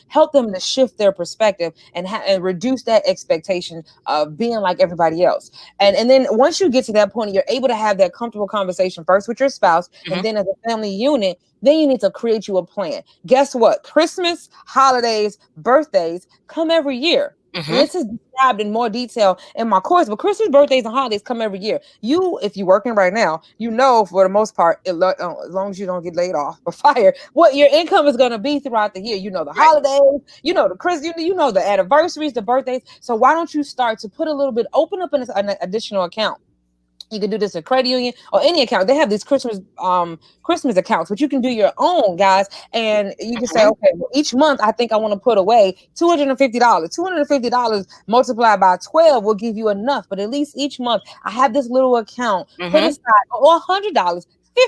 help them to shift their perspective and reduce that expectation of being like everybody else. And then once you get to that point, you're able to have that comfortable conversation first with your spouse, and then as a family unit, then you need to create you a plan. Guess what? Christmas, holidays, birthdays come every year. And this is described in more detail in my course, but Christmas, birthdays, and holidays come every year. If you're working right now, for the most part, as long as you don't get laid off or fired, what your income is going to be throughout the year. The holidays, the Christmas, the anniversaries, the birthdays. So why don't you start to put open up an additional account? You can do this at credit union or any account. They have these Christmas accounts, but you can do your own, guys. And you can say, okay, well, each month I think I want to put away $250. $250 multiplied by 12 will give you enough. But at least each month I have this little account put aside, or $100.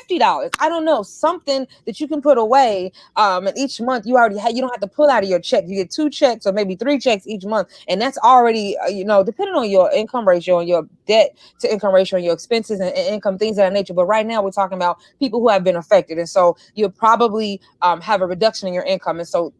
$50. I don't know, something that you can put away. And each month you don't have to pull out of your check. You get 2 checks or maybe 3 checks each month. And that's already, depending on your income ratio and your debt to income ratio and your expenses and income, things of that nature. But right now we're talking about people who have been affected. And so you'll probably have a reduction in your income. And so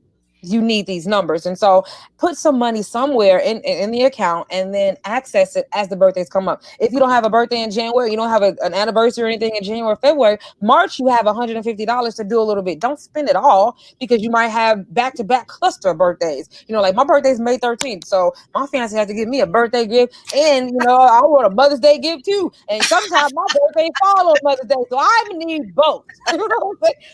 you need these numbers. And so put some money somewhere in the account and then access it as the birthdays come up. If you don't have a birthday in January, you don't have an anniversary or anything in January or February, March, you have $150 to do a little bit. Don't spend it all, because you might have back-to-back cluster birthdays. Like my birthday's May 13th. So my fiance has to give me a birthday gift. And, I want a Mother's Day gift too. And sometimes my birthday falls on Mother's Day. So I need both.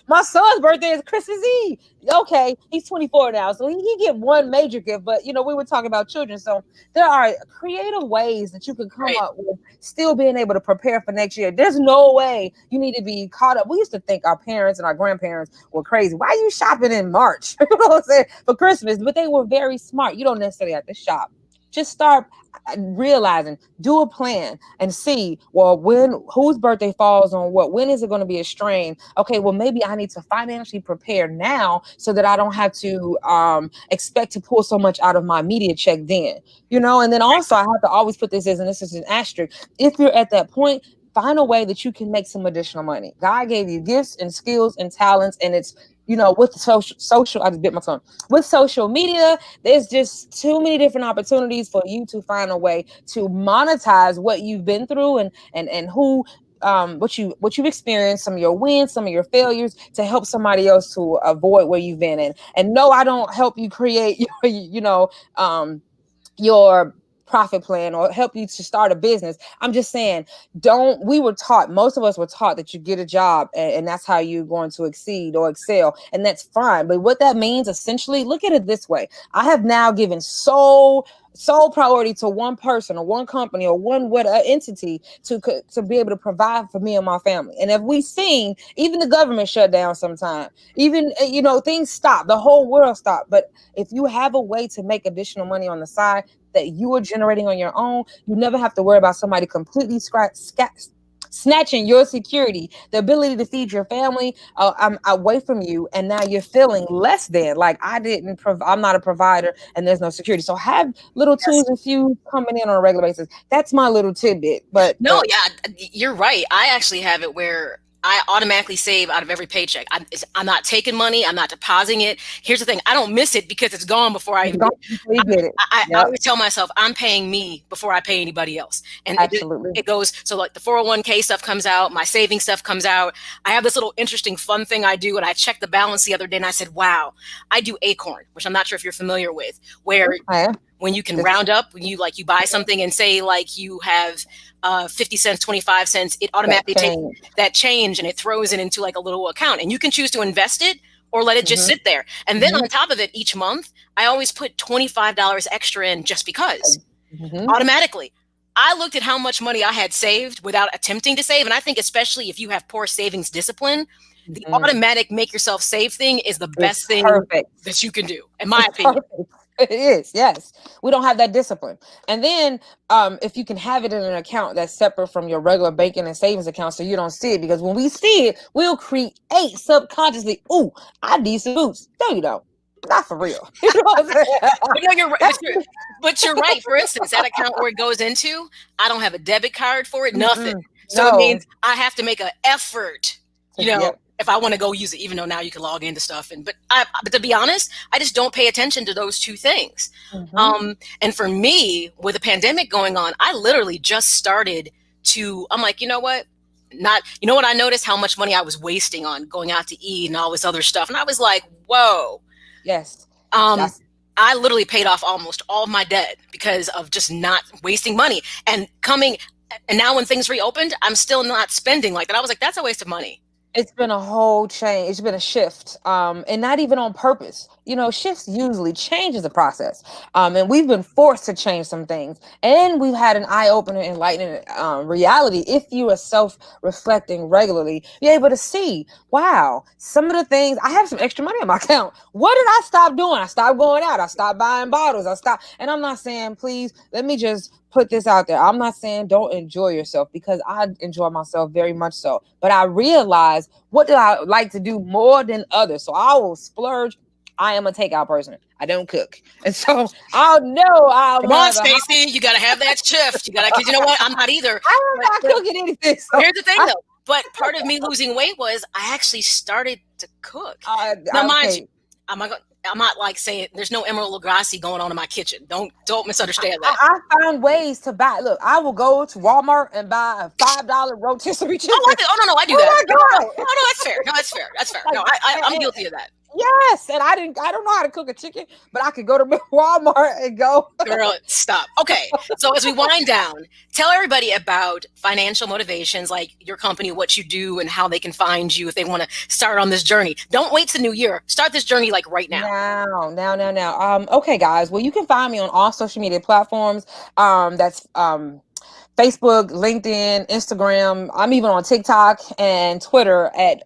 My son's birthday is Christmas Eve. Okay, he's 24 now, so he get one major gift, but we were talking about children, so there are creative ways that you can come up with still being able to prepare for next year. There's no way you need to be caught up. We used to think our parents and our grandparents were crazy. Why are you shopping in March for Christmas? But they were very smart. You don't necessarily have to shop. Just start realizing, do a plan and see, well, whose birthday falls on what, when is it going to be a strain? Okay, well, maybe I need to financially prepare now so that I don't have to expect to pull so much out of my immediate check then, and then also I have to always put this as, and this is an asterisk, if you're at that point, find a way that you can make some additional money. God gave you gifts and skills and talents, and it's with social, I just bit my tongue. With social media, there's just too many different opportunities for you to find a way to monetize what you've been through and who what you've experienced, some of your wins, some of your failures, to help somebody else to avoid where you've been in. And no, I don't help you create your profit plan or help you to start a business. I'm just saying, most of us were taught that you get a job and that's how you're going to exceed or excel. And that's fine. But what that means, essentially, look at it this way. I have now given sole priority to one person or one company or one entity to be able to provide for me and my family. And if we seen, even the government shut down sometime, even, things stop, the whole world stopped. But if you have a way to make additional money on the side that you are generating on your own, you never have to worry about somebody completely snatching your security, the ability to feed your family, I'm away from you, and now you're feeling less than. Like I'm not a provider, and there's no security. So have little tools and few coming in on a regular basis. That's my little tidbit. But no, yeah, you're right. I actually have it where I automatically save out of every paycheck. I'm not taking money. I'm not depositing it. Here's the thing. I don't miss it because it's gone before I even get it. I always tell myself I'm paying me before I pay anybody else. And it goes, so like the 401k stuff comes out, my saving stuff comes out. I have this little interesting fun thing I do, and I checked the balance the other day and I said, wow, I do Acorn, which I'm not sure if you're familiar with, where when you can round up, when you buy something and say like you have 50 cents, 25 cents, it automatically takes that change and it throws it into like a little account, and you can choose to invest it or let it just sit there. And then on top of it, each month, I always put $25 extra in just because automatically. I looked at how much money I had saved without attempting to save. And I think especially if you have poor savings discipline, the automatic make yourself save thing is the best thing that you can do, in my opinion. It is, yes. We don't have that discipline. And then if you can have it in an account that's separate from your regular banking and savings account so you don't see it, because when we see it, we'll create subconsciously, ooh, I need some boots. No, you don't. Not for real. You know what I'm saying? But you're right. For instance, that account where it goes into, I don't have a debit card for it, nothing. So it means I have to make an effort, if I want to go use it, even though now you can log into stuff. But to be honest, I just don't pay attention to those two things. And for me, with the pandemic going on, I literally just started I'm like, you know what? I noticed how much money I was wasting on going out to eat and all this other stuff. And I was like, whoa. Yes. I literally paid off almost all of my debt because of just not wasting money. And now when things reopened, I'm still not spending like that. I was like, that's a waste of money. It's been a whole change. It's been a shift, and not even on purpose. Shifts usually changes the process, and we've been forced to change some things. And we've had an eye-opener, enlightening reality. If you are self-reflecting regularly, you're able to see, wow, some of the things, I have some extra money in my account. What did I stop doing? I stopped going out. I stopped buying bottles. And I'm not saying, please, let me just put this out there. I'm not saying don't enjoy yourself, because I enjoy myself very much so. But I realize, what do I like to do more than others? So I will splurge. I am a takeout person. I don't cook. And so Come on, Stacie, you got to have that shift. You got to, because you know what? I'm not either. I'm not cooking anything. So here's the thing, though. But part of me losing weight was I actually started to cook. Now, mind you, I'm not like saying there's no Emerald Lagasse going on in my kitchen. Don't misunderstand that. I found ways to buy. Look, I will go to Walmart and buy a $5 rotisserie chicken. Oh, no, I do that. No, that's fair. That's fair. No, I'm guilty of that. Yes, and I don't know how to cook a chicken, but I could go to Walmart and go. Girl, stop. Okay, so as we wind down, tell everybody about financial motivations, like your company, what you do, and how they can find you if they want to start on this journey. Don't wait till the new year. Start this journey like right now. Now. Okay, guys. Well, you can find me on all social media platforms. That's Facebook, LinkedIn, Instagram. I'm even on TikTok and Twitter at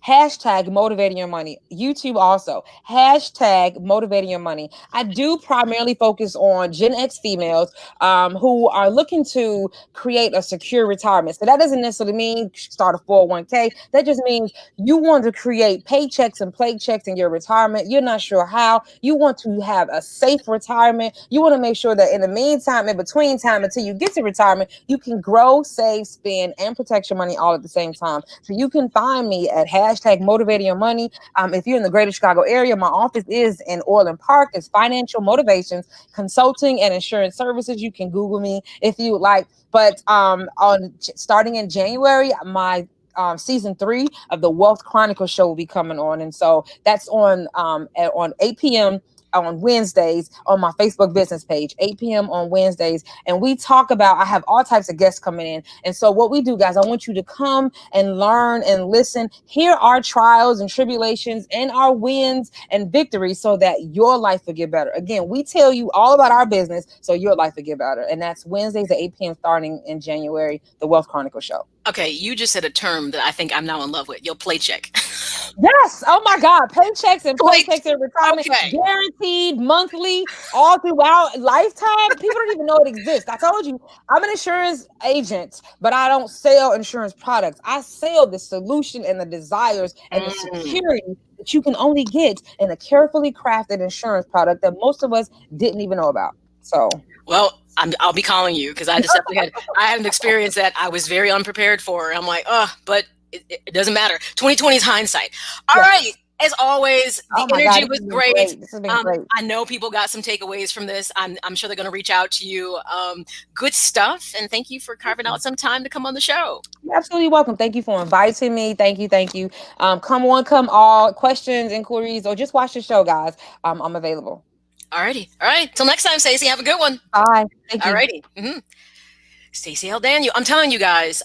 hashtag motivating your money. YouTube also, hashtag motivating your money. I do primarily focus on Gen X females who are looking to create a secure retirement. So that doesn't necessarily mean start a 401k. That just means you want to create paychecks and paychecks in your retirement. You're not sure how. You want to have a safe retirement. You want to make sure that in the meantime, in between time, until you get to retirement, you can grow, save, spend, and protect your money all at the same time. So you can find me at hashtag motivating your money. If you're in the greater Chicago area, my office is in Orland Park. It's Financial Motivations Consulting and Insurance Services. You can Google me if you like. But starting in January, my season 3 of the Wealth Chronicle show will be coming on, and so that's on 8 p.m. on Wednesdays on my Facebook business page, 8 p.m. on Wednesdays. And we talk about, I have all types of guests coming in. And so what we do, guys, I want you to come and learn and listen, hear our trials and tribulations and our wins and victories so that your life will get better. Again, we tell you all about our business so your life will get better. And that's Wednesdays at 8 p.m. starting in January, the Wealth Chronicle show. Okay, you just said a term that I think I'm now in love with. Your play check. Yes. Oh my God. Paychecks and Play- paychecks and retirement, Okay. guaranteed monthly, all throughout lifetime. People don't even know it exists. I told you, I'm an insurance agent, but I don't sell insurance products. I sell the solution and the desires and the security that you can only get in a carefully crafted insurance product that most of us didn't even know about. So, well, I'll be calling you because I just I had an experience that I was very unprepared for. I'm like, but it doesn't matter. 2020 is hindsight. All right. As always, the energy was great. This has been great. I know people got some takeaways from this. I'm sure they're going to reach out to you. Good stuff. And thank you for carving out some time to come on the show. You're absolutely welcome. Thank you for inviting me. Thank you. Thank you. Come on, come all. Questions, inquiries, or just watch the show, guys. I'm available. Alrighty. All right. Till next time, Stacie. Have a good one. Bye. Thank you. Alrighty. Mm-hmm. Stacie L Daniel. I'm telling you guys,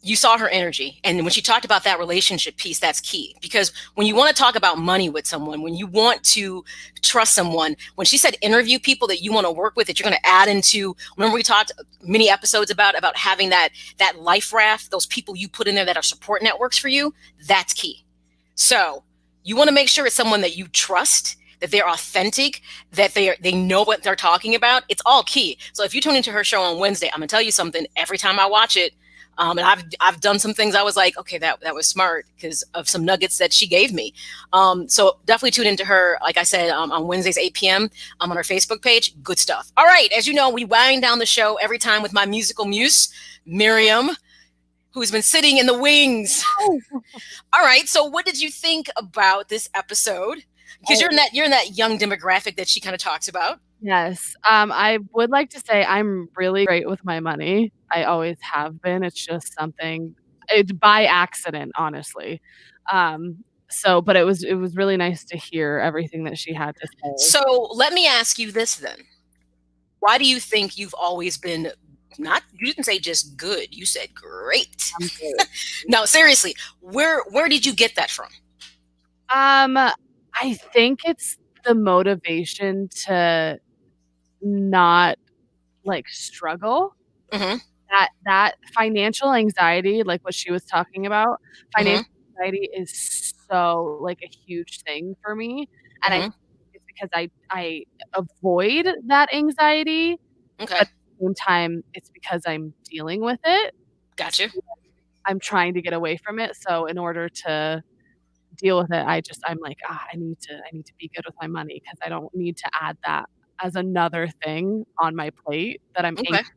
you saw her energy. And when she talked about that relationship piece, that's key. Because when you want to talk about money with someone, when you want to trust someone, when she said interview people that you want to work with, that you're going to add into, remember we talked many episodes about having that life raft, those people you put in there that are support networks for you, that's key. So you want to make sure it's someone that you trust, that they're authentic, that they know what they're talking about. It's all key. So if you tune into her show on Wednesday, I'm gonna tell you something. Every time I watch it, and I've done some things I was like, okay, that was smart because of some nuggets that she gave me. So definitely tune into her, like I said, on Wednesdays 8 p.m. On her Facebook page. Good stuff. All right, as you know, we wind down the show every time with my musical muse, Miriam, who's been sitting in the wings. All right, so what did you think about this episode? Because you're in that young demographic that she kind of talks about. Yes. I would like to say I'm really great with my money. I always have been. It's just something, it's by accident, honestly. But it was really nice to hear everything that she had to say. So let me ask you this then. Why do you think you've always been you didn't say just good, you said great. I'm good. No, seriously, where did you get that from? I think it's the motivation to not struggle. Mm-hmm. That financial anxiety, like what she was talking about, financial anxiety is so a huge thing for me. And I think it's because I avoid that anxiety. Okay. But at the same time, it's because I'm dealing with it. Gotcha. I'm trying to get away from it. So in order to deal with it, I'm like, I need to be good with my money because I don't need to add that as another thing on my plate that I'm anxious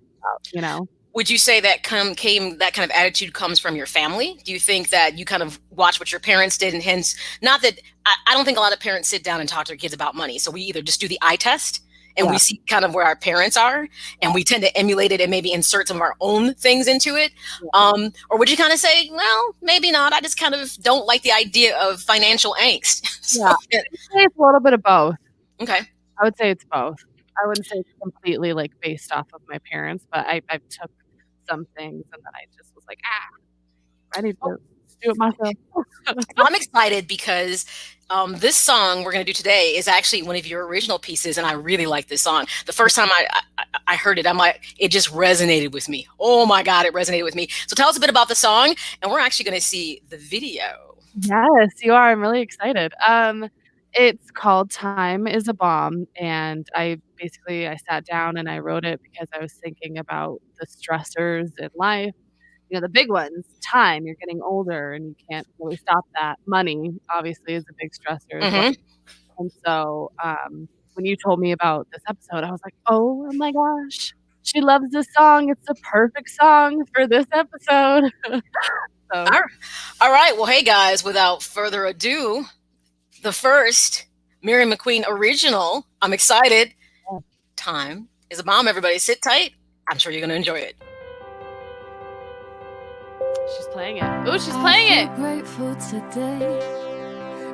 about, Would you say that that kind of attitude comes from your family? Do you think that you kind of watch what your parents did and hence, not that, I don't think a lot of parents sit down and talk to their kids about money. So we either just do the eye test and we see kind of where our parents are and we tend to emulate it and maybe insert some of our own things into it. Or would you kind of say, well, maybe not. I just kind of don't like the idea of financial angst. So, I'd say it's a little bit of both. Okay. I would say it's both. I wouldn't say it's completely based off of my parents, but I took some things and then I just was like, I need to do it myself. I'm excited because this song we're going to do today is actually one of your original pieces, and I really like this song. The first time I heard it, I'm like, it just resonated with me. Oh my God, it resonated with me. So tell us a bit about the song, and we're actually going to see the video. Yes, you are. I'm really excited. It's called Time is a Bomb, and I sat down and I wrote it because I was thinking about the stressors in life. The big ones, time, you're getting older and you can't really stop that. Money, obviously, is a big stressor as well. And so when you told me about this episode, I was like, oh my gosh, she loves this song. It's the perfect song for this episode. All right. Well, hey, guys, without further ado, the first Miriam McQueen original. I'm excited. Time is a Bomb, everybody. Sit tight. I'm sure you're going to enjoy it. She's playing it. Oh, she's playing it. I'm grateful today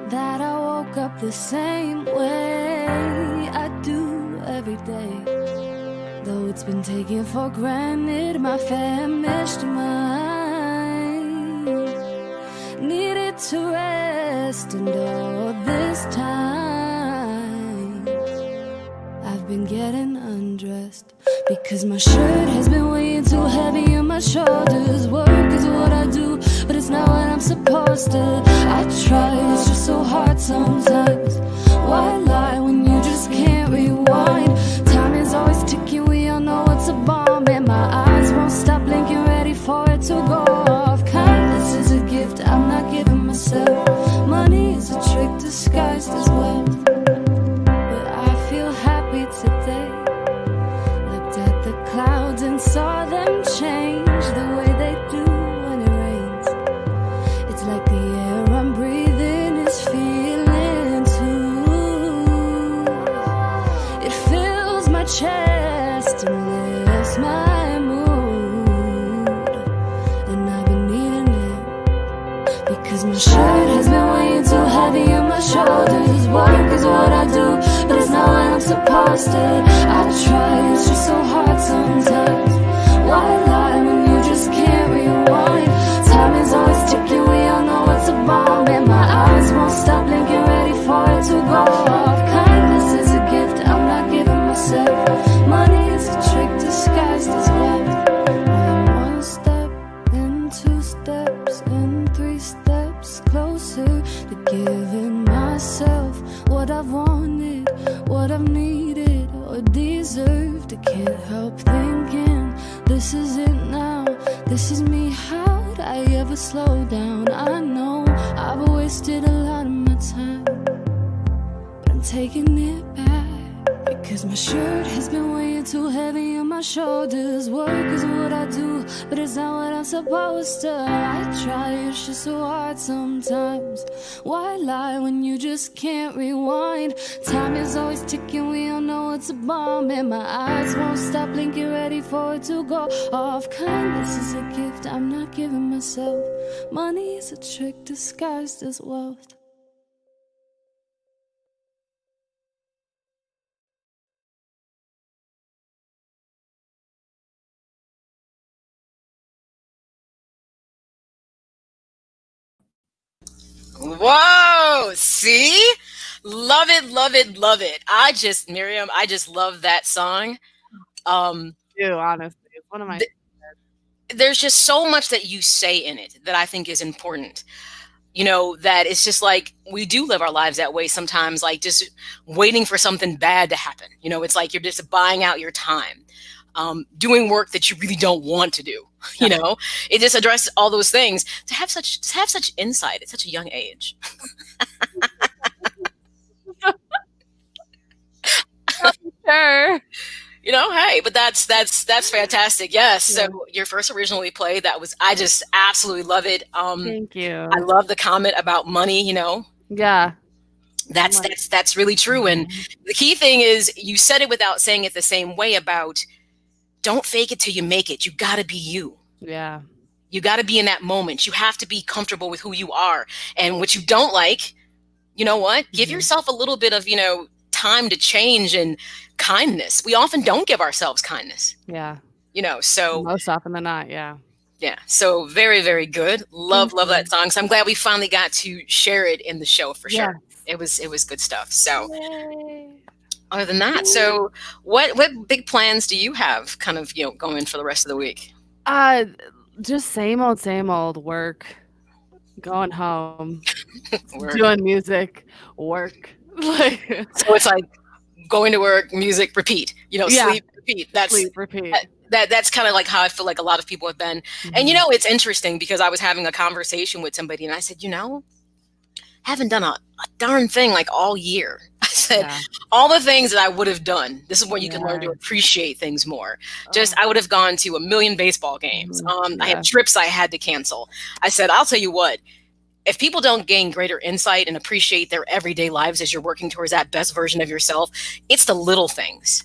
that I woke up the same way I do every day. Though it's been taken for granted, my famished mind needed to rest, and all this time I've been getting undressed. Because my shirt has been weighing too heavy on my shoulders. Work is what I do, but it's not what I'm supposed to. I try, it's just so hard sometimes. Why lie when you just can't rewind? Time is always ticking, we all know it's a bomb. And my eyes won't stop blinking, ready for it to go off. Kindness is a gift I'm not giving myself. Money is a trick disguised as wealth. But I feel happy today. Looked at the clouds and saw them change the way they do when it rains. It's like the air I'm breathing is feeling too. It fills my chest and lifts my mood. And I've been needing it. Because my shirt has been weighing too heavy on my shoulders. Work is what I do, but it's not what I'm supposed to. I try, it's just so hard sometimes. Why lie when you just can't rewind? Time is always ticking, we all know it's a bomb. And my eyes won't stop blinking, ready for it to go off. Kindness is a gift I'm not giving myself. Money is a trick disguised as wealth. I'm one step and two steps and three steps closer to giving myself what I've wanted, what I've needed or deserved. I can't help thinking, this is it now, this is me. How'd I ever slow down? I know I've wasted a lot of my time, but I'm taking it back. Because my shirt has been weighing too heavy on my shoulders. Work is what I do, but it's not what I'm supposed to. I try, it's just so hard sometimes. Why lie when you just can't rewind? Time is always ticking, we all know it's a bomb. And my eyes won't stop blinking, ready for it to go off. Kindness is a gift I'm not giving myself. Money is a trick disguised as wealth. Whoa! See? Love it, love it, love it. Miriam, I just love that song. Dude, honestly, it's one of my. There's just so much that you say in it that I think is important. You know, that it's just like we do live our lives that way sometimes, like just waiting for something bad to happen. You know, it's like you're just buying out your time, doing work that you really don't want to do. You know, it just addresses all those things. To have such insight at such a young age. Sure. You know, hey, but that's fantastic. Yes. Yeah. So your first original we played, I just absolutely love it. Thank you. I love the comment about money, you know. Yeah. That's really true. And the key thing is you said it without saying it the same way about don't fake it till you make it. You got to be you. Yeah. You got to be in that moment. You have to be comfortable with who you are. And what you don't like, you know what? Give yourself a little bit of, you know, time to change and kindness. We often don't give ourselves kindness. Yeah. You know, so most often than not. Yeah. Yeah. So very, very good. Love that song. So I'm glad we finally got to share it in the show for sure. It was good stuff. So other than that, so what big plans do you have kind of, you know, going for the rest of the week? Just same old work, going home, doing music, work. Like, so it's like going to work, music, repeat, you know, sleep, repeat. Sleep, repeat. That's kind of like how I feel like a lot of people have been. And, you know, it's interesting because I was having a conversation with somebody and I said, you know, haven't done a darn thing like all year. I said, all the things that I would have done, this is where you can learn to appreciate things more. Just, I would have gone to 1 million baseball games. I had trips I had to cancel. I said, I'll tell you what, if people don't gain greater insight and appreciate their everyday lives as you're working towards that best version of yourself, it's the little things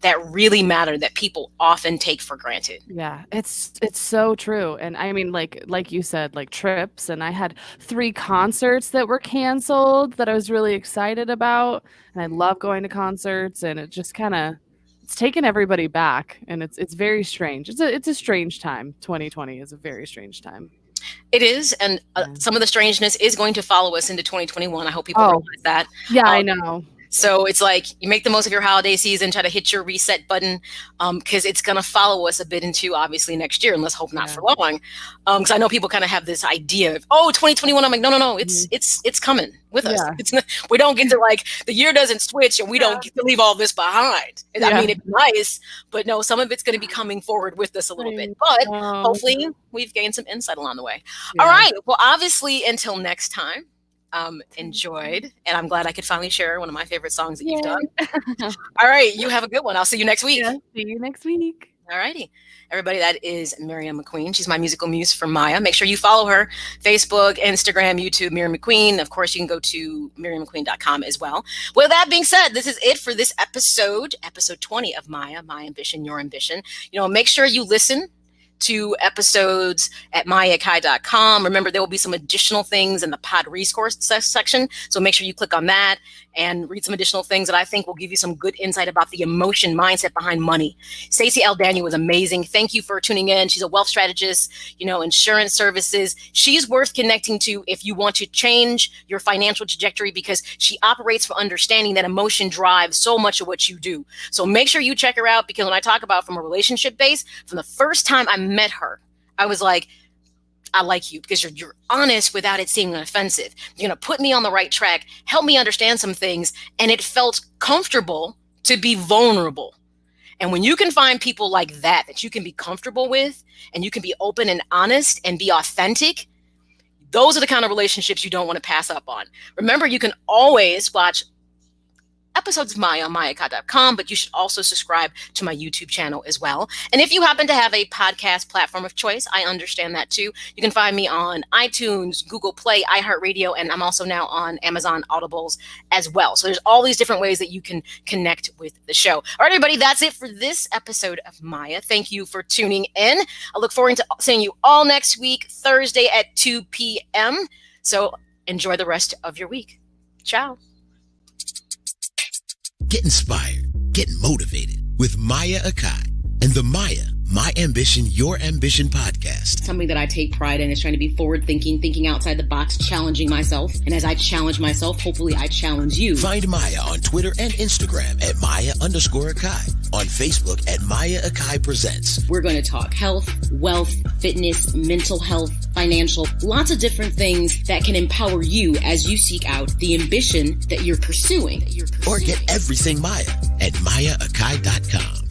that really matter that people often take for granted. Yeah, it's so true. And I mean, like you said, like trips, and I had 3 concerts that were canceled that I was really excited about. And I love going to concerts, and it just kind of, it's taken everybody back, and it's very strange. It's a strange time. 2020 is a very strange time. It is, and some of the strangeness is going to follow us into 2021. I hope people realize that. Yeah, I know. So it's like you make the most of your holiday season, try to hit your reset button, because it's going to follow us a bit into obviously next year, and let's hope not for long. Because I know people kind of have this idea of, 2021. I'm like, no, it's coming with us. It's not, we don't get to like the year doesn't switch, and we don't get to leave all this behind. I mean, it's nice, but no, some of it's going to be coming forward with us a little bit. But hopefully, we've gained some insight along the way. All right. Well, obviously, until next time. Enjoyed, and I'm glad I could finally share one of my favorite songs that you've done. All right, you have a good one. I'll see you next week. See you next week. All righty, everybody. That is Miriam McQueen. She's my musical muse from M.A.Y.A. Make sure you follow her: Facebook, Instagram, YouTube. Miriam McQueen. Of course, you can go to miriammcqueen.com as well. With that being said, this is it for this episode 20 of M.A.Y.A. My Ambition, Your Ambition. Make sure you listen to episodes at myakai.com. Remember, there will be some additional things in the pod resource section. So make sure you click on that and read some additional things that I think will give you some good insight about the emotion mindset behind money. Stacie L Daniel was amazing. Thank you for tuning in. She's a wealth strategist, insurance services. She's worth connecting to if you want to change your financial trajectory, because she operates for understanding that emotion drives so much of what you do. So make sure you check her out, because when I talk about from a relationship base, from the first time I met her, I was like, I like you because you're honest without it seeming offensive. You're going to put me on the right track, help me understand some things. And it felt comfortable to be vulnerable. And when you can find people like that you can be comfortable with, and you can be open and honest and be authentic, those are the kind of relationships you don't want to pass up on. Remember, you can always watch episodes of M.A.Y.A. on myakai.com, but you should also subscribe to my YouTube channel as well. And if you happen to have a podcast platform of choice, I understand that too. You can find me on iTunes, Google Play, iHeartRadio, and I'm also now on Amazon Audibles as well. So there's all these different ways that you can connect with the show. All right, everybody, that's it for this episode of M.A.Y.A. Thank you for tuning in. I look forward to seeing you all next week, Thursday at 2 p.m. So enjoy the rest of your week. Ciao. Get inspired, get motivated with M.A.Y.A and the M.A.Y.A, My Ambition, Your Ambition podcast. Something that I take pride in is trying to be forward thinking outside the box, challenging myself. And as I challenge myself, hopefully I challenge you. Find M.A.Y.A on Twitter and Instagram at M.A.Y.A_Akai. On Facebook at M.A.Y.A Akai Presents. We're going to talk health, wealth, fitness, mental health, financial, lots of different things that can empower you as you seek out the ambition that you're pursuing. Or get everything M.A.Y.A at MAYAAkai.com.